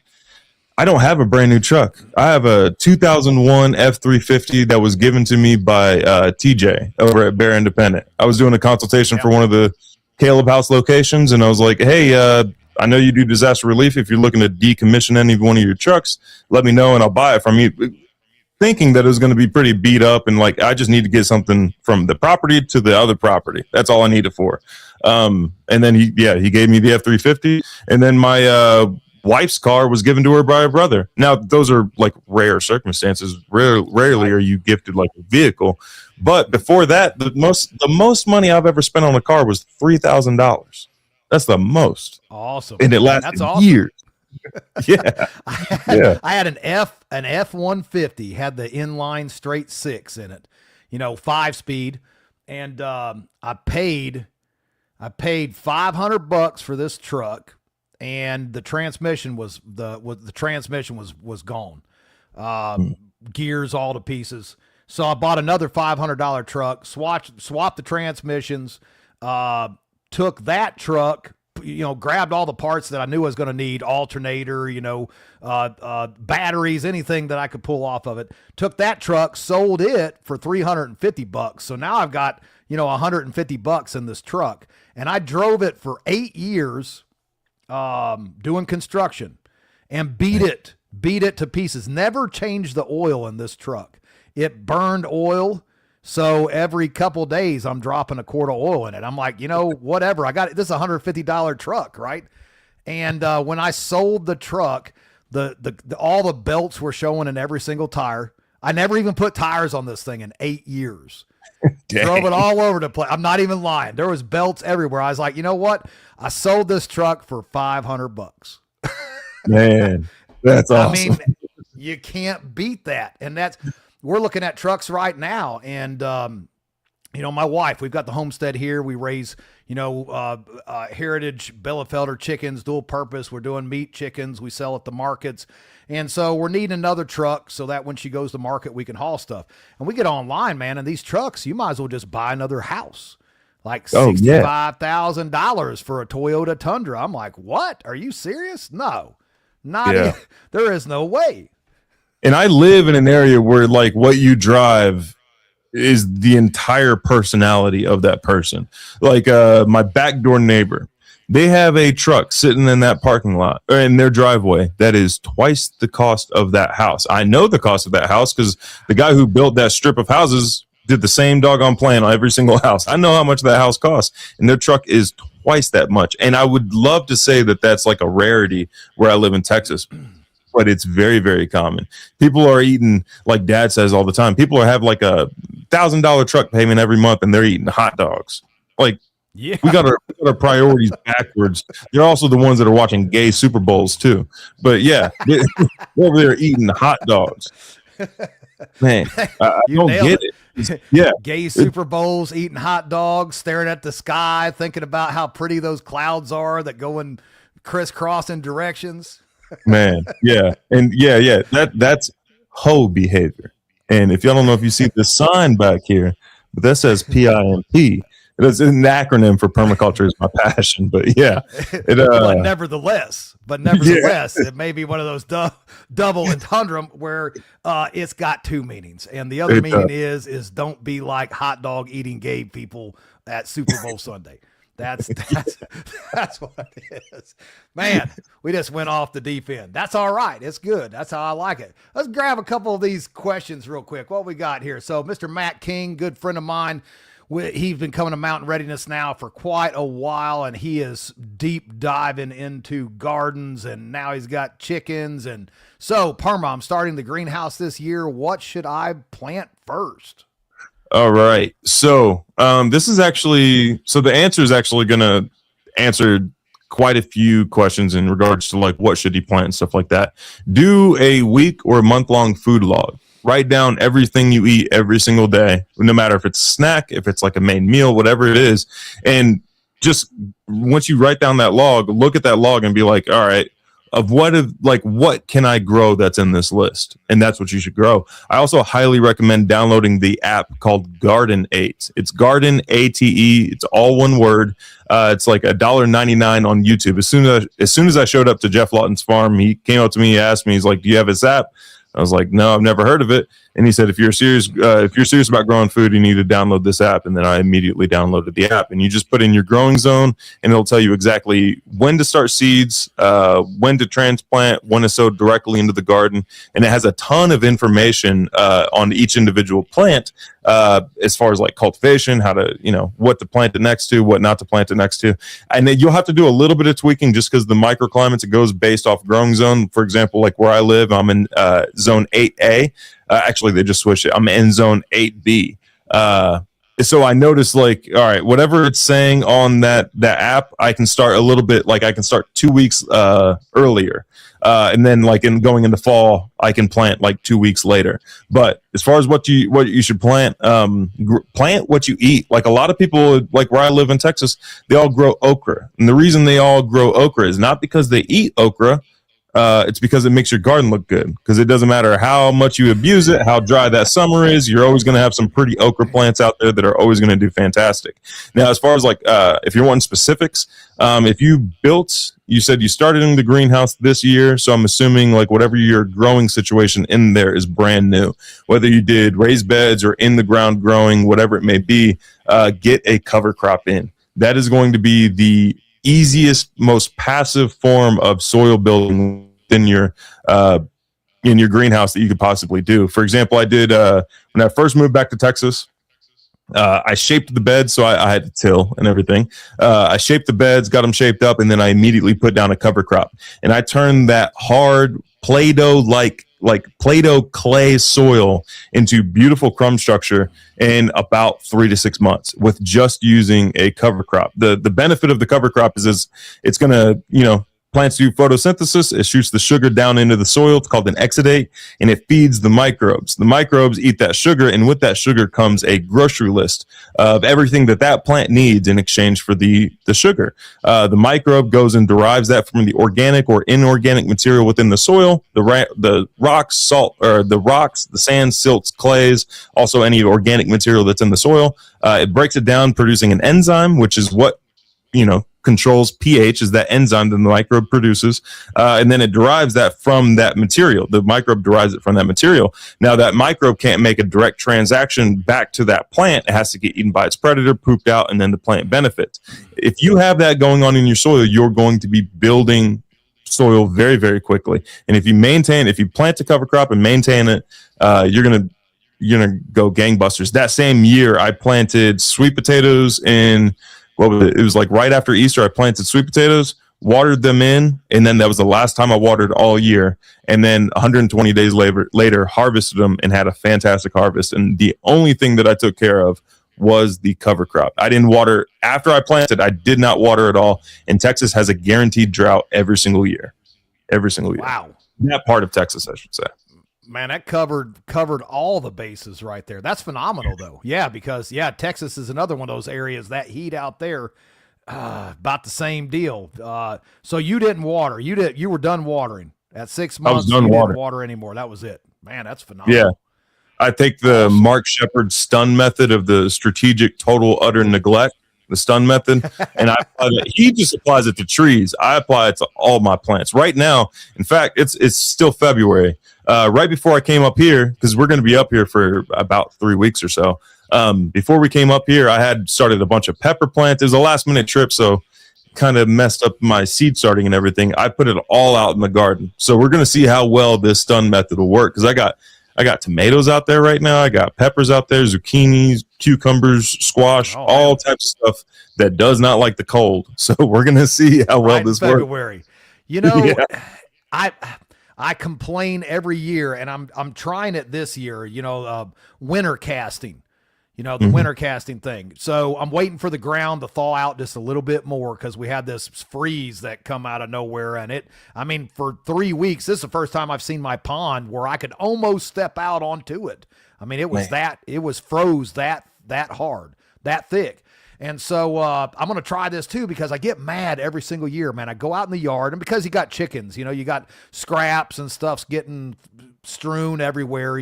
brand new truck. I have a 2001 F350 that was given to me by TJ over at Bear Independent. I was doing a consultation for one of the Caleb House locations, and I was like, hey, I know you do disaster relief. If you're looking to decommission any one of your trucks, let me know and I'll buy it from you. Thinking that it was going to be pretty beat up and like, I just need to get something from the property to the other property. That's all I need it for. And then he gave me the F350, and then my wife's car was given to her by her brother. Now, those are like rare circumstances. Rarely are you gifted like a vehicle. But before that, the most money I've ever spent on a car was $3,000. That's the most. Awesome. And it lasted years. Yeah. I had an F-150, had the inline straight 6 in it, you know, 5-speed. And I paid $500 for this truck, and the transmission was gone. Gears all to pieces. So I bought another $500 truck, swapped the transmissions, took that truck, you know, grabbed all the parts that I knew I was going to need, alternator, you know, batteries, anything that I could pull off of it. Took that truck, sold it for $350. So now I've got, you know, $150 in this truck, and I drove it for 8 years, doing construction, and beat it to pieces. Never changed the oil in this truck. It burned oil. So every couple of days I'm dropping a quart of oil in it. I'm like, you know, whatever. I got it. This is a $150 truck, right? And when I sold the truck, all the belts were showing in every single tire. I never even put tires on this thing in 8 years. Drove it all over the place. I'm not even lying. There was belts everywhere. I was like, you know what? I sold this truck for $500. Man, that's awesome. I mean, you can't beat that. And we're looking at trucks right now. And, you know, my wife, we've got the homestead here. We raise, you know, heritage Bielefelder chickens, dual purpose. We're doing meat chickens. We sell at the markets. And so we're needing another truck so that when she goes to market, we can haul stuff. And we get online, man, and these trucks, you might as well just buy another house. Like $65,000 for a Toyota Tundra. I'm like, what? Are you serious? No, there is no way. And I live in an area where like what you drive is the entire personality of that person. Like my backdoor neighbor, they have a truck sitting in that parking lot or in their driveway that is twice the cost of that house. I know the cost of that house because the guy who built that strip of houses did the same doggone plan on every single house. I know how much that house costs, and their truck is twice that much. And I would love to say that that's like a rarity where I live in Texas. but it's very, very common. People are eating, like Dad says all the time, people are having like a $1,000 truck payment every month, and they're eating hot dogs. Like, Yeah. we got our priorities backwards. They're also the ones that are watching gay Super Bowls too. But yeah, they're over there eating hot dogs. Man, I don't get it. Yeah, Gay Super Bowls, eating hot dogs, staring at the sky, thinking about how pretty those clouds are that go in crisscrossing directions. Man, yeah, and yeah, that's hoe behavior. And if y'all don't know if you see the sign back here, but that says PIMP. It's an acronym for permaculture is my passion, but yeah, but nevertheless, it may be one of those double entendre where it's got two meanings, and the other meaning is don't be like hot dog eating gay people at Super Bowl Sunday. That's what it is. Man, we just went off the deep end. That's all right. It's good. That's how I like it. Let's grab a couple of these questions real quick. What we got here? So Mr. Matt King, good friend of mine. He's been coming to Mountain Readiness now for quite a while, and he is deep diving into gardens, and now he's got chickens. And so, Perma, I'm starting the greenhouse this year. What should I plant first? All right. So this is actually, so the answer is actually going to answer quite a few questions in regards to like what should you plant and stuff like that. Do a week or a month-long food log. Write down everything you eat every single day, no matter if it's a snack, if it's like a main meal, whatever it is. And just once you write down that log, look at that log and be like, all right, what can I grow that's in this list? And that's what you should grow. I also highly recommend downloading the app called Garden 8. It's Garden ATE. It's all one word. It's like $1.99 on YouTube. As soon as I showed up to Geoff Lawton's farm, he came up to me, he asked me, he's like, do you have this app? I was like, no, I've never heard of it. And he said, if you're serious about growing food, you need to download this app. And then I immediately downloaded the app, and you just put in your growing zone, and it'll tell you exactly when to start seeds, when to transplant, when to sow directly into the garden. And it has a ton of information on each individual plant, as far as like cultivation, how to, what to plant it next to, what not to plant it next to. And then you'll have to do a little bit of tweaking just because the microclimates, it goes based off growing zone. For example, like where I live, I'm in zone 8A. Actually, they just switched it. I'm in zone 8B. So I noticed, like, all right, whatever it's saying on that app, I can start a little bit, like I can start 2 weeks earlier. And then like going into fall, I can plant like 2 weeks later. But as far as what you should plant, plant what you eat. Like a lot of people, like where I live in Texas, they all grow okra. And the reason they all grow okra is not because they eat okra. It's because it makes your garden look good. Because it doesn't matter how much you abuse it, how dry that summer is, you're always going to have some pretty okra plants out there that are always going to do fantastic. Now, as far as like, if you're wanting specifics, if you said you started in the greenhouse this year, so I'm assuming like whatever your growing situation in there is brand new. Whether you did raised beds or in the ground growing, whatever it may be, get a cover crop in. That is going to be the easiest, most passive form of soil building in your greenhouse that you could possibly do. For example, I did when I first moved back to Texas. I shaped the beds, so I had to till and everything. I shaped the beds, got them shaped up, and then I immediately put down a cover crop. And I turned that hard Play-Doh like Play-Doh clay soil into beautiful crumb structure in about 3 to 6 months with just using a cover crop. The benefit of the cover crop is it's going to, plants do photosynthesis. It shoots the sugar down into the soil. It's called an exudate, and it feeds the microbes. The microbes eat that sugar, and with that sugar comes a grocery list of everything that plant needs in exchange for the sugar. The microbe goes and derives that from the organic or inorganic material within the soil, the rocks, the sand, silts, clays, also any organic material that's in the soil. It breaks it down, producing an enzyme, which is what, controls pH, is that enzyme that the microbe produces, and then it derives that from that material. The microbe derives it from that material. Now, that microbe can't make a direct transaction back to that plant. It has to get eaten by its predator, pooped out, and then the plant benefits. If you have that going on in your soil, you're going to be building soil very, very quickly. And if you plant a cover crop and maintain it, you're gonna go gangbusters. That same year, I planted sweet potatoes in, it was like right after Easter. I planted sweet potatoes. watered them in, and then that was the last time I watered all year. And then 120 days later, harvested them and had a fantastic harvest. And the only thing that I took care of was the cover crop. I didn't water after I planted. I did not water at all. And Texas has a guaranteed drought every single year. Every single year. Wow. That part of Texas, I should say. Man, that covered all the bases right there. That's phenomenal, though. Yeah, because Texas is another one of those areas, that heat out there, about the same deal. So you didn't water. You were done watering at 6 months. I was done didn't water anymore. That was it. Man, that's phenomenal. Yeah. I take the Mark Shepard stun method of the strategic total utter neglect, the stun method, and I apply that. He just applies it to trees. I apply it to all my plants. Right now, in fact, it's still February. Right before I came up here, because we're going to be up here for about 3 weeks or so. Before we came up here, I had started a bunch of pepper plants. It was a last minute trip, so kind of messed up my seed starting and everything. I put it all out in the garden. So we're going to see how well this stun method will work, because I got tomatoes out there right now. I got peppers out there, zucchinis, cucumbers, squash, all types of stuff that does not like the cold. So we're going to see how well this works. February. You know, I complain every year, and I'm trying it this year, winter casting. The winter casting thing. So I'm waiting for the ground to thaw out just a little bit more, because we had this freeze that come out of nowhere. And for 3 weeks, this is the first time I've seen my pond where I could almost step out onto it. It was froze that hard, that thick. And so I'm going to try this too, because I get mad every single year, man. I go out in the yard, and because you got chickens, you got scraps and stuff's getting strewn everywhere,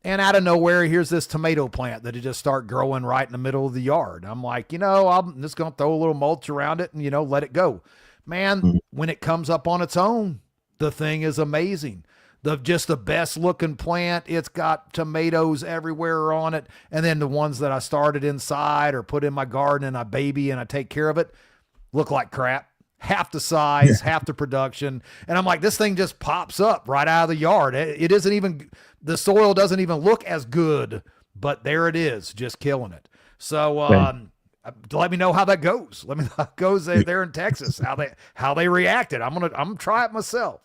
and out of nowhere, here's this tomato plant that just start growing right in the middle of the yard. I'm like, I'm just going to throw a little mulch around it and, let it go. Man, when it comes up on its own, the thing is amazing. Just the best looking plant. It's got tomatoes everywhere on it. And then the ones that I started inside or put in my garden and I baby and I take care of it look like crap. Half the size, half the production. And I'm like, this thing just pops up right out of the yard. It isn't even, the soil doesn't even look as good, but there it is, just killing it. So let me know how that goes. Let me know how it goes there in Texas, how they reacted. I'm gonna try it myself.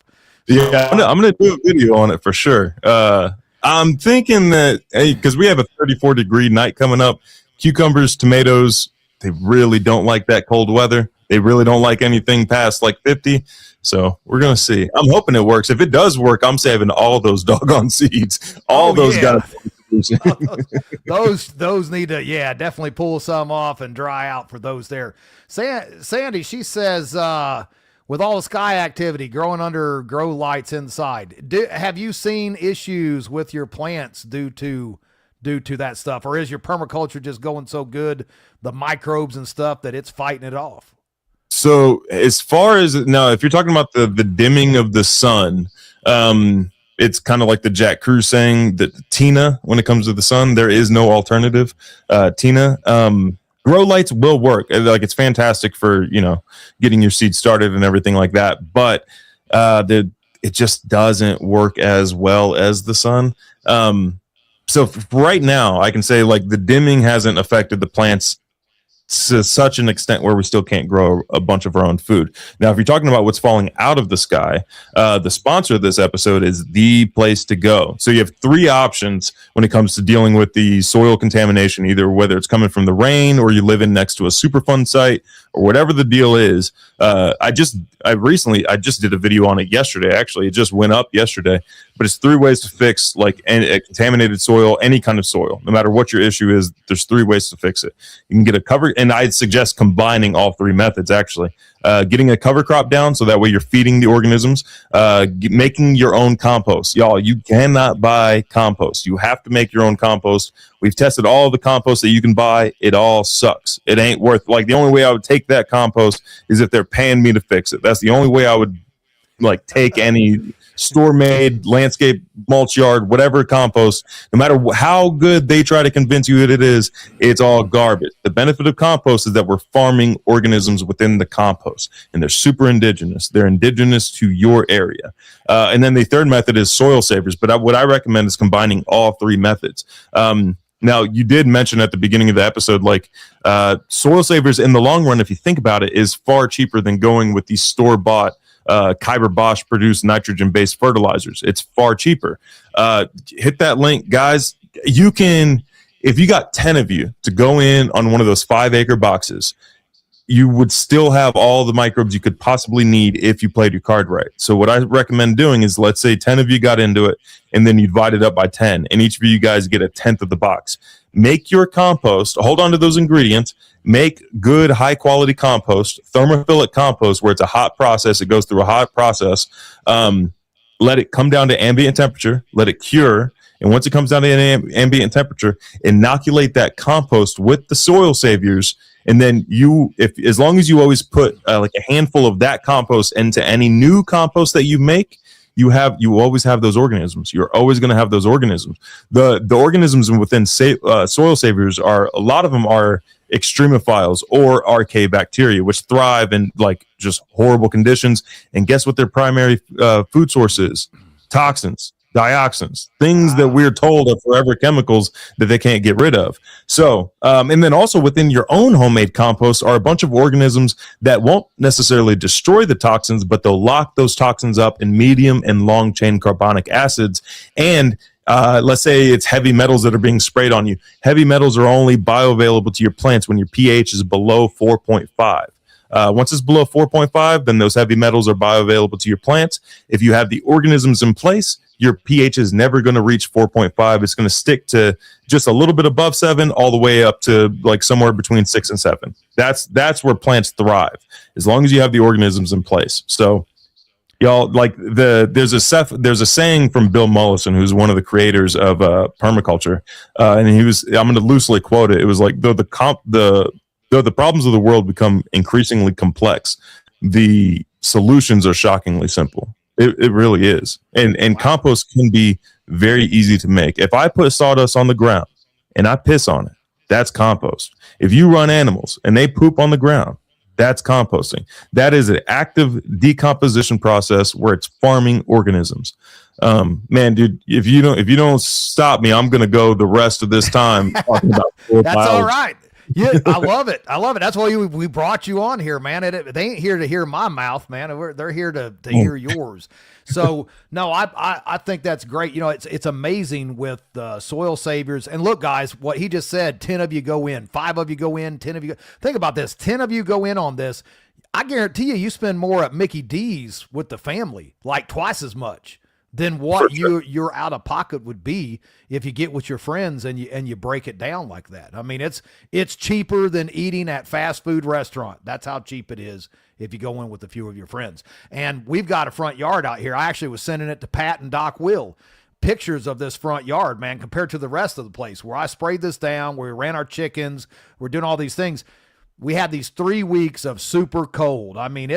So, I'm gonna do a video on it for sure. I'm thinking that, because we have a 34-degree night coming up, cucumbers, tomatoes, they really don't like that cold weather. They really don't like anything past like 50. So we're going to see. I'm hoping it works. If it does work, I'm saving all those doggone seeds. Those need to, definitely pull some off and dry out for those there. Sandy, she says, with all the sky activity growing under grow lights inside, have you seen issues with your plants due to that stuff? Or is your permaculture just going so good, the microbes and stuff, that it's fighting it off? So as far as now, if you're talking about the dimming of the sun, it's kind of like the Jack Cruz saying that Tina, when it comes to the sun, there is no alternative. Tina, grow lights will work. Like, it's fantastic for, getting your seed started and everything like that. But it just doesn't work as well as the sun. So right now I can say, like, the dimming hasn't affected the plants to such an extent where we still can't grow a bunch of our own food. Now, if you're talking about what's falling out of the sky, the sponsor of this episode is the place to go. So you have three options when it comes to dealing with the soil contamination, either whether it's coming from the rain or you live in next to a Superfund site or whatever the deal is. I just did a video on it yesterday. Actually, it just went up yesterday, but it's 3 ways to fix like a contaminated soil, any kind of soil, no matter what your issue is. There's 3 ways to fix it. You can get a cover, and I'd suggest combining all 3 methods, actually. Getting a cover crop down so that way you're feeding the organisms, making your own compost. Y'all, you cannot buy compost. You have to make your own compost. We've tested all of the compost that you can buy. It all sucks. It ain't worth, like, the only way I would take that compost is if they're paying me to fix it. That's the only way I would, like, take any store-made landscape mulch yard, whatever compost. No matter how good they try to convince you that it is, it's all garbage. The benefit of compost is that we're farming organisms within the compost, and they're super indigenous. They're indigenous to your area. And then the third method is soil savers. But what I recommend is combining all 3 methods. Now, you did mention at the beginning of the episode, like soil savers in the long run, if you think about it, is far cheaper than going with these store-bought Khyber Bosch produced nitrogen-based fertilizers. It's far cheaper. Hit that link, guys. You can, if you got 10 of you to go in on one of those 5-acre boxes, you would still have all the microbes you could possibly need if you played your card right. So what I recommend doing is, let's say 10 of you got into it, and then you divide it up by 10, and each of you guys get a 10th of the box. Make your compost, hold on to those ingredients, make good high quality compost, thermophilic compost, where it's a hot process, it goes through a hot process. Let it come down to ambient temperature, let it cure. And once it comes down to ambient temperature, inoculate that compost with the soil saviors. And then as long as you always put like a handful of that compost into any new compost that you make, you always have those organisms. You're always going to have those organisms. The organisms within soil saviors a lot of them are extremophiles or RK bacteria, which thrive in like just horrible conditions. And guess what their primary food source is? Toxins. Dioxins, things that we're told are forever chemicals that they can't get rid of. So, and then also within your own homemade compost are a bunch of organisms that won't necessarily destroy the toxins, but they'll lock those toxins up in medium and long chain carbonic acids. And let's say it's heavy metals that are being sprayed on you. Heavy metals are only bioavailable to your plants when your pH is below 4.5. Once it's below 4.5, then those heavy metals are bioavailable to your plants. If you have the organisms in place, your pH is never going to reach 4.5. It's going to stick to just a little bit above 7 all the way up to like somewhere between 6 and 7. That's where plants thrive, as long as you have the organisms in place. So y'all, like there's a saying from Bill Mollison, who's one of the creators of permaculture, and I'm going to loosely quote it. It was like, though the problems of the world become increasingly complex, the solutions are shockingly simple. It really is. And compost can be very easy to make. If I put sawdust on the ground and I piss on it, that's compost. If you run animals and they poop on the ground, that's composting. That is an active decomposition process where it's farming organisms. Man, dude, if you don't stop me, I'm going to go the rest of this time talking about that's all right. Yeah, I love it. That's why we brought you on here, man. They ain't here to hear my mouth, man. They're here to hear yours. So no, I think that's great. You know, it's amazing with soil saviors. And look, guys, what he just said: 10 of you go in, 5 of you go in, 10 of you. Think about this: 10 of you go in on this. I guarantee you spend more at Mickey D's with the family, like twice as much than what your out of pocket would be if you get with your friends and you break it down like that. I mean, it's cheaper than eating at fast food restaurant. That's how cheap it is if you go in with a few of your friends. And we've got a front yard out here. I actually was sending it to Pat and Doc Will. Pictures of this front yard, man, compared to the rest of the place where I sprayed this down, where we ran our chickens, we're doing all these things. We had these 3 weeks of super cold. I mean,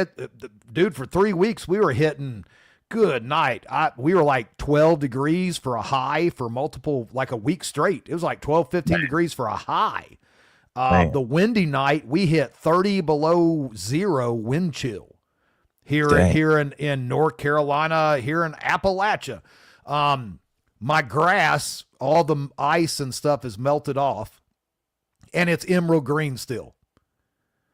dude, for 3 weeks we were hitting. Good night. We were like 12 degrees for a high for multiple, like a week straight. It was like 12, 15 degrees for a high. The windy night, we hit 30 below zero wind chill here in North Carolina, here in Appalachia. My grass, all the ice and stuff is melted off, and it's emerald green still.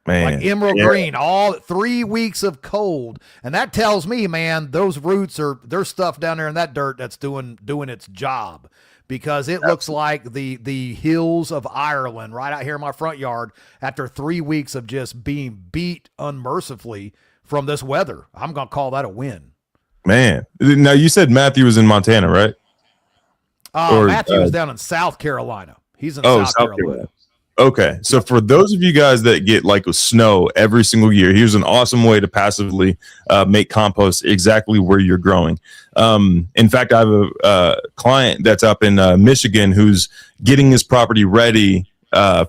Man, like emerald green, all 3 weeks of cold. And that tells me, man, those roots there's stuff down there in that dirt that's doing its job, because it looks like the hills of Ireland right out here in my front yard after 3 weeks of just being beat unmercifully from this weather. I'm going to call that a win. Man. Now, you said Matthew was in Montana, right? Matthew is down in South Carolina. He's in South Carolina. Okay, so for those of you guys that get like with snow every single year, here's an awesome way to passively make compost exactly where you're growing. In fact, I have a client that's up in Michigan who's getting his property ready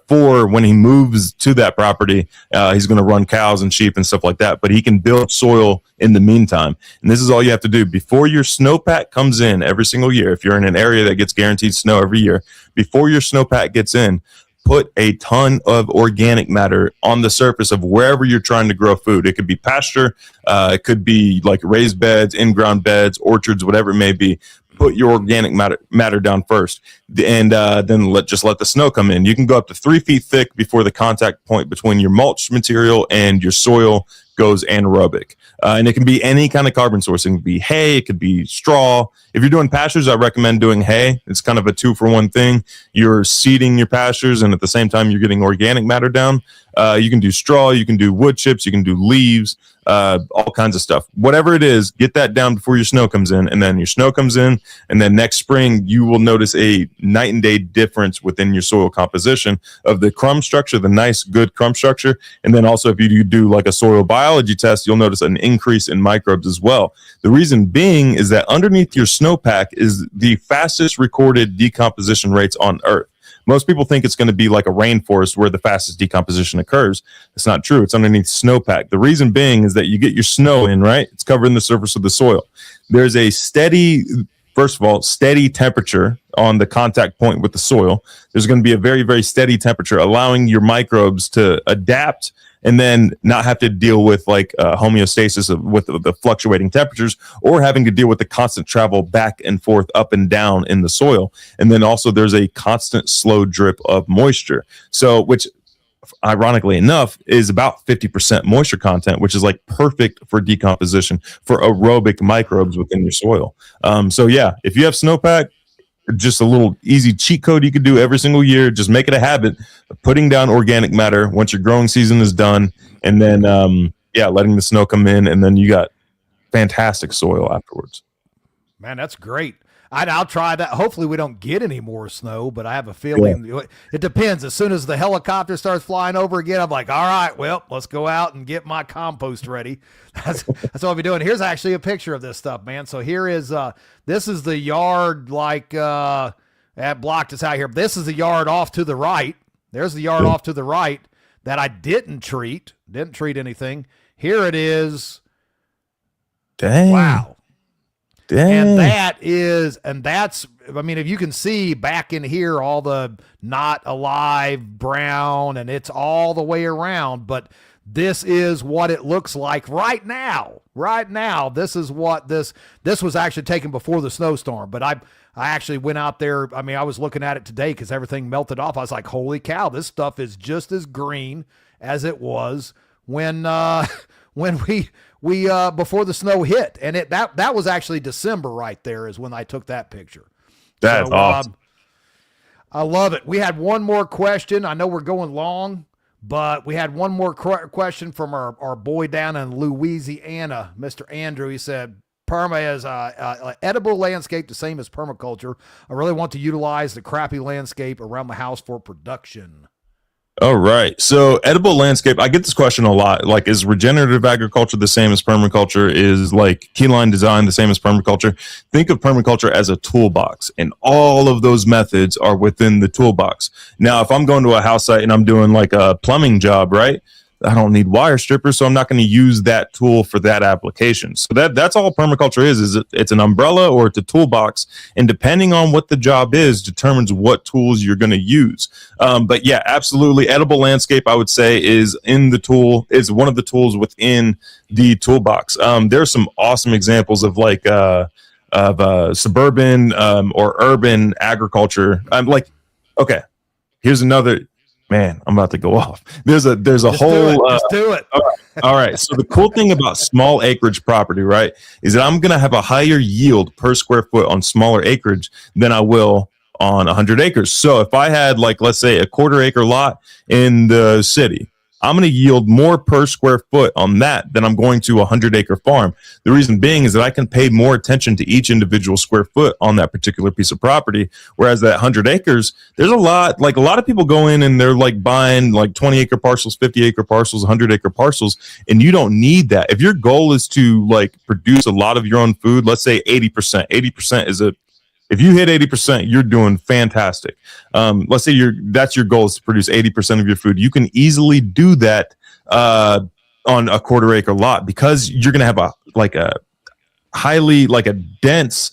for when he moves to that property. He's going to run cows and sheep and stuff like that, but he can build soil in the meantime. And this is all you have to do before your snowpack comes in every single year. If you're in an area that gets guaranteed snow every year, before your snowpack gets in, put a ton of organic matter on the surface of wherever you're trying to grow food. It could be pasture, it could be like raised beds, in-ground beds, orchards, whatever it may be. Put your organic matter down first, and then let the snow come in. You can go up to 3 feet thick before the contact point between your mulch material and your soil goes anaerobic. And it can be any kind of carbon source. It can be hay, it could be straw. If you're doing pastures, I recommend doing hay. It's kind of a 2-for-1 thing. You're seeding your pastures, and at the same time, you're getting organic matter down. You can do straw, you can do wood chips, you can do leaves, all kinds of stuff. Whatever it is, get that down before your snow comes in. And then your snow comes in, and then next spring, you will notice a night and day difference within your soil composition of the crumb structure, the nice, good crumb structure. And then also, if you do like a soil biology test, you'll notice an increase in microbes as well. The reason being is that underneath your snowpack is the fastest recorded decomposition rates on Earth. Most people think it's going to be like a rainforest where the fastest decomposition occurs. It's not true. It's underneath snowpack. The reason being is that you get your snow in, right? It's covering the surface of the soil. There's a steady temperature on the contact point with the soil. There's going to be a very, very steady temperature, allowing your microbes to adapt and then not have to deal with like homeostasis with the fluctuating temperatures, or having to deal with the constant travel back and forth, up and down in the soil. And then also there's a constant slow drip of moisture. So, which ironically enough is about 50% moisture content, which is like perfect for decomposition for aerobic microbes within your soil. So yeah, if you have snowpack, just a little easy cheat code you could do every single year. Just make it a habit of putting down organic matter once your growing season is done, and then letting the snow come in, and then you got fantastic soil afterwards. Man, that's great. I'll try that. Hopefully we don't get any more snow, but I have a feeling it depends. As soon as the helicopter starts flying over again, I'm like, all right, well, let's go out and get my compost ready. That's what I'll be doing. Here's actually a picture of this stuff, man. So here is, this is the yard, like, that blocked us out here. This is the yard off to the right. There's the yard off to the right that I didn't treat anything. Here it is. Dang. Wow. Dang. And that's, I mean, if you can see back in here, all the not alive brown, and it's all the way around, but this is what it looks like right now. Right now, this is what this was actually taken before the snowstorm, but I actually went out there. I mean, I was looking at it today because everything melted off. I was like, holy cow, this stuff is just as green as it was when we before the snow hit. And that was actually December right there is when I took that picture. That's awesome. I love it. We had one more question. I know we're going long, but we had one more question from our boy down in Louisiana, Mr. Andrew. He said, Perma is a edible landscape, the same as permaculture. I really want to utilize the crappy landscape around the house for production. All right. So edible landscape, I get this question a lot. Like, is regenerative agriculture the same as permaculture? Is like keyline design the same as permaculture? Think of permaculture as a toolbox, and all of those methods are within the toolbox. Now, if I'm going to a house site and I'm doing like a plumbing job, right? I don't need wire strippers, so I'm not going to use that tool for that application. So that's all permaculture is it's an umbrella or it's a toolbox, and depending on what the job is determines what tools you're going to use. But yeah, absolutely, edible landscape, I would say, is one of the tools within the toolbox. There's some awesome examples of like suburban or urban agriculture. I'm like, okay, here's another. Man, I'm about to go off. There's a Just whole. Just do it. All right. So the cool thing about small acreage property, right, is that I'm going to have a higher yield per square foot on smaller acreage than I will on 100 acres. So if I had, like, let's say a 1/4 acre lot in the city, I'm going to yield more per square foot on that than I'm going to a 100-acre farm. The reason being is that I can pay more attention to each individual square foot on that particular piece of property. Whereas that 100 acres, there's a lot of people go in and they're like buying like 20-acre parcels, 50-acre parcels, 100-acre parcels, and you don't need that. If your goal is to like produce a lot of your own food, let's say 80% is if you hit 80%, you're doing fantastic. Let's say that's your goal is to produce 80% of your food. You can easily do that on a 1/4 acre lot because you're going to have a dense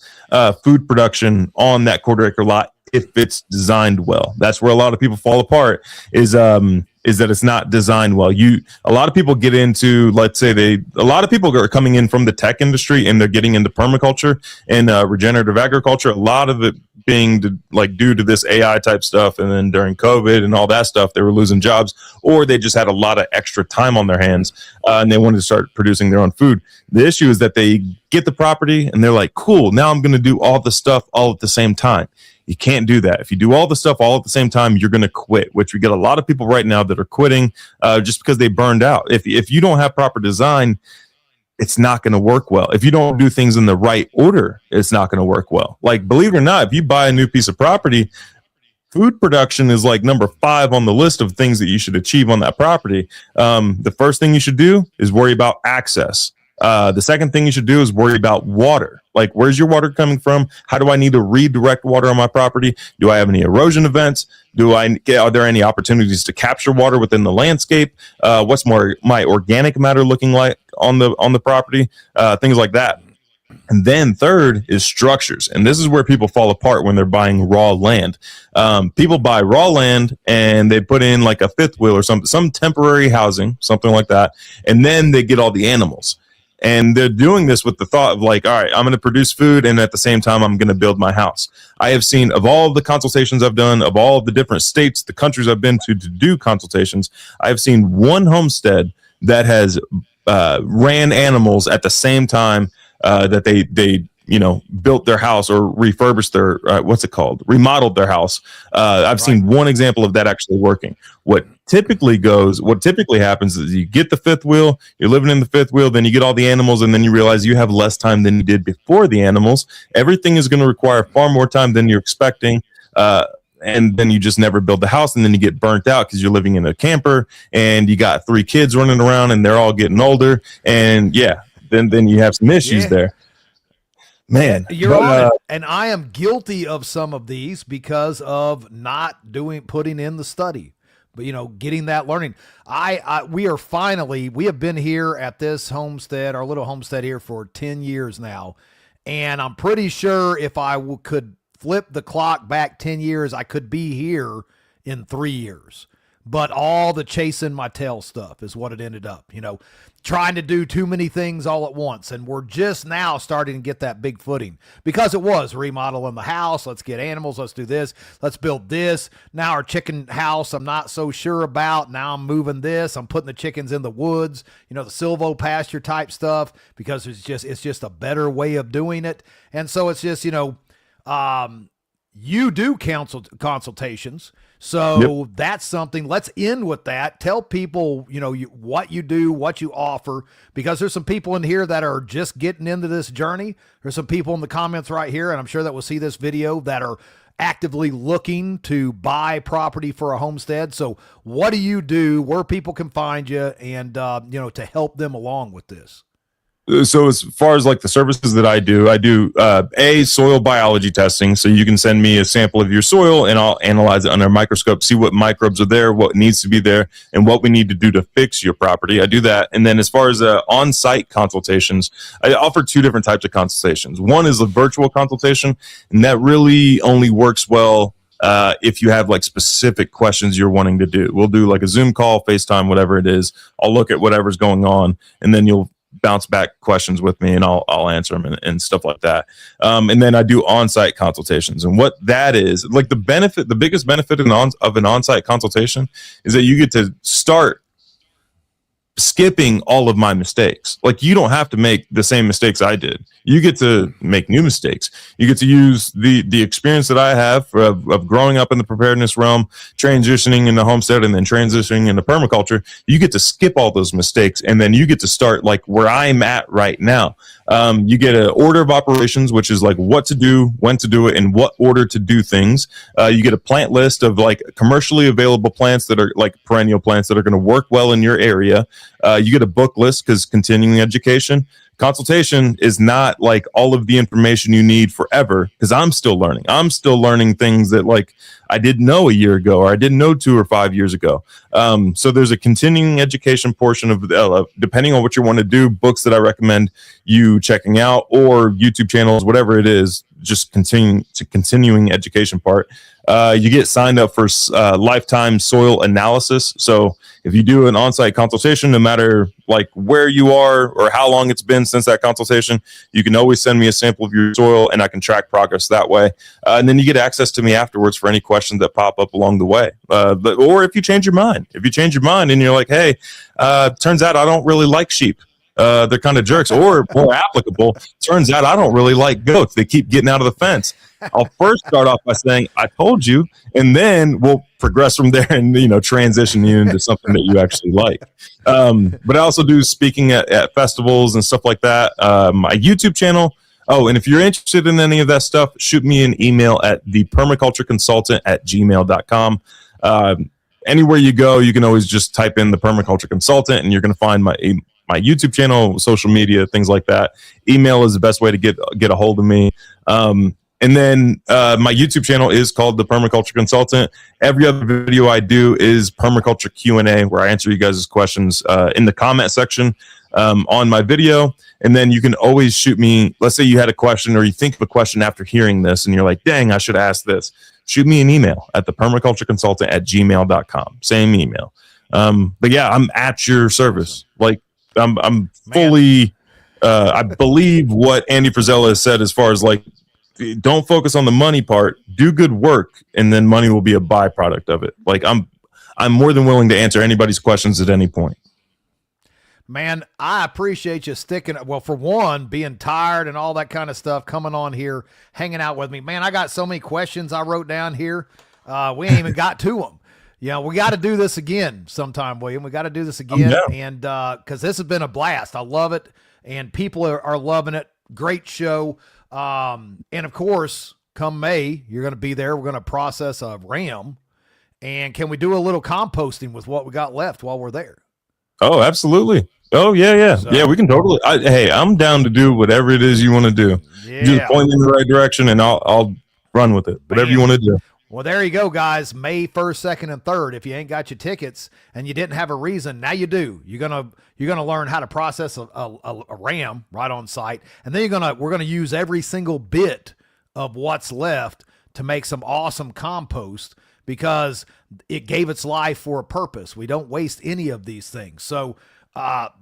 food production on that 1/4 acre lot if it's designed well. That's where a lot of people fall apart, is that it's not designed well. A lot of people get into, let's say a lot of people are coming in from the tech industry and they're getting into permaculture and regenerative agriculture. A lot of it being due to this AI type stuff. And then during COVID and all that stuff, they were losing jobs, or they just had a lot of extra time on their hands and they wanted to start producing their own food. The issue is that they get the property and they're like, cool, now I'm going to do all the stuff all at the same time. You can't do that. If you do all the stuff all at the same time, you're going to quit, which we get a lot of people right now that are quitting just because they burned out. If you don't have proper design, it's not going to work well. If you don't do things in the right order, it's not going to work well. Like, believe it or not, if you buy a new piece of property, food production is like number 5 on the list of things that you should achieve on that property. The first thing you should do is worry about access. The second thing you should do is worry about water. Like, where's your water coming from? How do I need to redirect water on my property? Do I have any erosion events? Are there any opportunities to capture water within the landscape? What's my organic matter looking like on the property? Things like that. And then third is structures. And this is where people fall apart when they're buying raw land. People buy raw land and they put in like a fifth wheel or some temporary housing, something like that. And then they get all the animals. And they're doing this with the thought of like, all right, I'm going to produce food, and at the same time, I'm going to build my house. I have seen, of all the consultations I've done, of all the different states, the countries I've been to do consultations, I have seen one homestead that has ran animals at the same time that they built their house or refurbished their, remodeled their house. I've seen one example of that actually working. What typically happens is you get the fifth wheel, you're living in the fifth wheel, then you get all the animals, and then you realize you have less time than you did before the animals. Everything is going to require far more time than you're expecting. And then you just never build the house, and then you get burnt out because you're living in a camper and you got 3 kids running around and they're all getting older. And then you have some issues there. Man, you're on it. And I am guilty of some of these because of not putting in the study, but getting that learning. We have been here at this homestead, our little homestead here, for 10 years now. And I'm pretty sure if I could flip the clock back 10 years, I could be here in 3 years. But all the chasing my tail stuff is what it ended up, trying to do too many things all at once. And we're just now starting to get that big footing because it was remodeling the house. Let's get animals. Let's do this. Let's build this. Now our chicken house, I'm not so sure about. Now I'm moving this. I'm putting the chickens in the woods, the silvo pasture type stuff, because it's just a better way of doing it. And so it's just, you do consultations. So that's something. Let's end with that. Tell people, what you do, what you offer, because there's some people in here that are just getting into this journey. There's some people in the comments right here, and I'm sure that will see this video, that are actively looking to buy property for a homestead. So what do you do, where people can find you, and, to help them along with this? So as far as like the services that I do soil biology testing. So you can send me a sample of your soil and I'll analyze it under a microscope, see what microbes are there, what needs to be there, and what we need to do to fix your property. I do that. And then as far as on-site consultations, I offer 2 different types of consultations. One is a virtual consultation, and that really only works well if you have like specific questions you're wanting to do. We'll do like a Zoom call, FaceTime, whatever it is. I'll look at whatever's going on, and then you'll bounce back questions with me, and I'll answer them and stuff like that. And then I do on-site consultations, and what that is, like the biggest benefit of an on-site consultation is that you get to start skipping all of my mistakes. Like, you don't have to make the same mistakes I did. You get to make new mistakes. You get to use the experience that I have of growing up in the preparedness realm, transitioning into homestead, and then transitioning into permaculture. You get to skip all those mistakes, and then you get to start like where I'm at right now. You get an order of operations, which is like what to do, when to do it, and what order to do things. You get a plant list of like commercially available plants that are like perennial plants that are going to work well in your area. You get a book list, because continuing education. Consultation is not like all of the information you need forever, because I'm still learning. I'm still learning things that like I didn't know a year ago, or I didn't know 2 or 5 years ago. So there's a continuing education portion of depending on what you want to do, books that I recommend you checking out, or YouTube channels, whatever it is, just continuing education part. You get signed up for lifetime soil analysis. So if you do an on-site consultation, no matter like where you are or how long it's been since that consultation, you can always send me a sample of your soil and I can track progress that way. And then you get access to me afterwards for any questions that pop up along the way. Or if you change your mind, and you're like, hey, turns out I don't really like sheep. They're kind of jerks. Or more applicable, turns out I don't really like goats. They keep getting out of the fence. I'll first start off by saying, I told you, and then we'll progress from there and, transition you into something that you actually like. But I also do speaking at festivals and stuff like that. My YouTube channel. Oh, and if you're interested in any of that stuff, shoot me an email at thepermacultureconsultant@gmail.com. Anywhere you go, you can always just type in the Permaculture Consultant and you're going to find my YouTube channel, social media, things like that. Email is the best way to get a hold of me. And then my YouTube channel is called The Permaculture Consultant. Every other video I do is Permaculture Q&A, where I answer you guys' questions in the comment section on my video. And then you can always shoot me, let's say you had a question or you think of a question after hearing this and you're like, dang, I should ask this. Shoot me an email at thepermacultureconsultant@gmail.com. Same email. But yeah, I'm at your service. Like I'm fully, I believe what Andy Frisella has said as far as like, don't focus on the money part, do good work, and then money will be a byproduct of it. Like I'm more than willing to answer anybody's questions at any point. Man, I appreciate you sticking, well, for one, being tired and all that kind of stuff, coming on here, hanging out with me. Man, I got so many questions I wrote down here. We ain't even got to them. We got to do this again sometime, William. We got to do this again. And because this has been a blast. I love it. And people are loving it. Great show. And of course, come May, you're going to be there. We're going to process a ram. And can we do a little composting with what we got left while we're there? Oh, absolutely. Oh, yeah. So, yeah, we can totally. Hey, I'm down to do whatever it is you want to do. Yeah. Just point in the right direction and I'll run with it. Whatever you want to do. Well, there you go, guys. May 1st, 2nd, and 3rd. If you ain't got your tickets and you didn't have a reason, now you do. You're gonna learn how to process a ram right on site, and then we're gonna use every single bit of what's left to make some awesome compost, because it gave its life for a purpose. We don't waste any of these things. So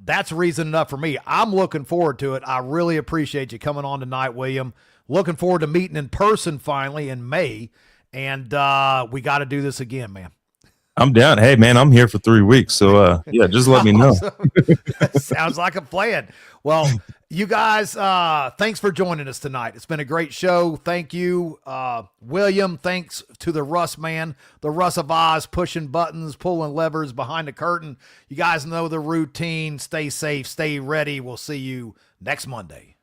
that's reason enough for me. I'm looking forward to it. I really appreciate you coming on tonight, William. Looking forward to meeting in person finally in May. And we got to do this again, man. I'm down. Hey, man, I'm here for 3 weeks. So, yeah, just let me know. Sounds like a plan. Well, you guys, thanks for joining us tonight. It's been a great show. Thank you, William. Thanks to the Russ man, the Russ of Oz, pushing buttons, pulling levers behind the curtain. You guys know the routine. Stay safe. Stay ready. We'll see you next Monday.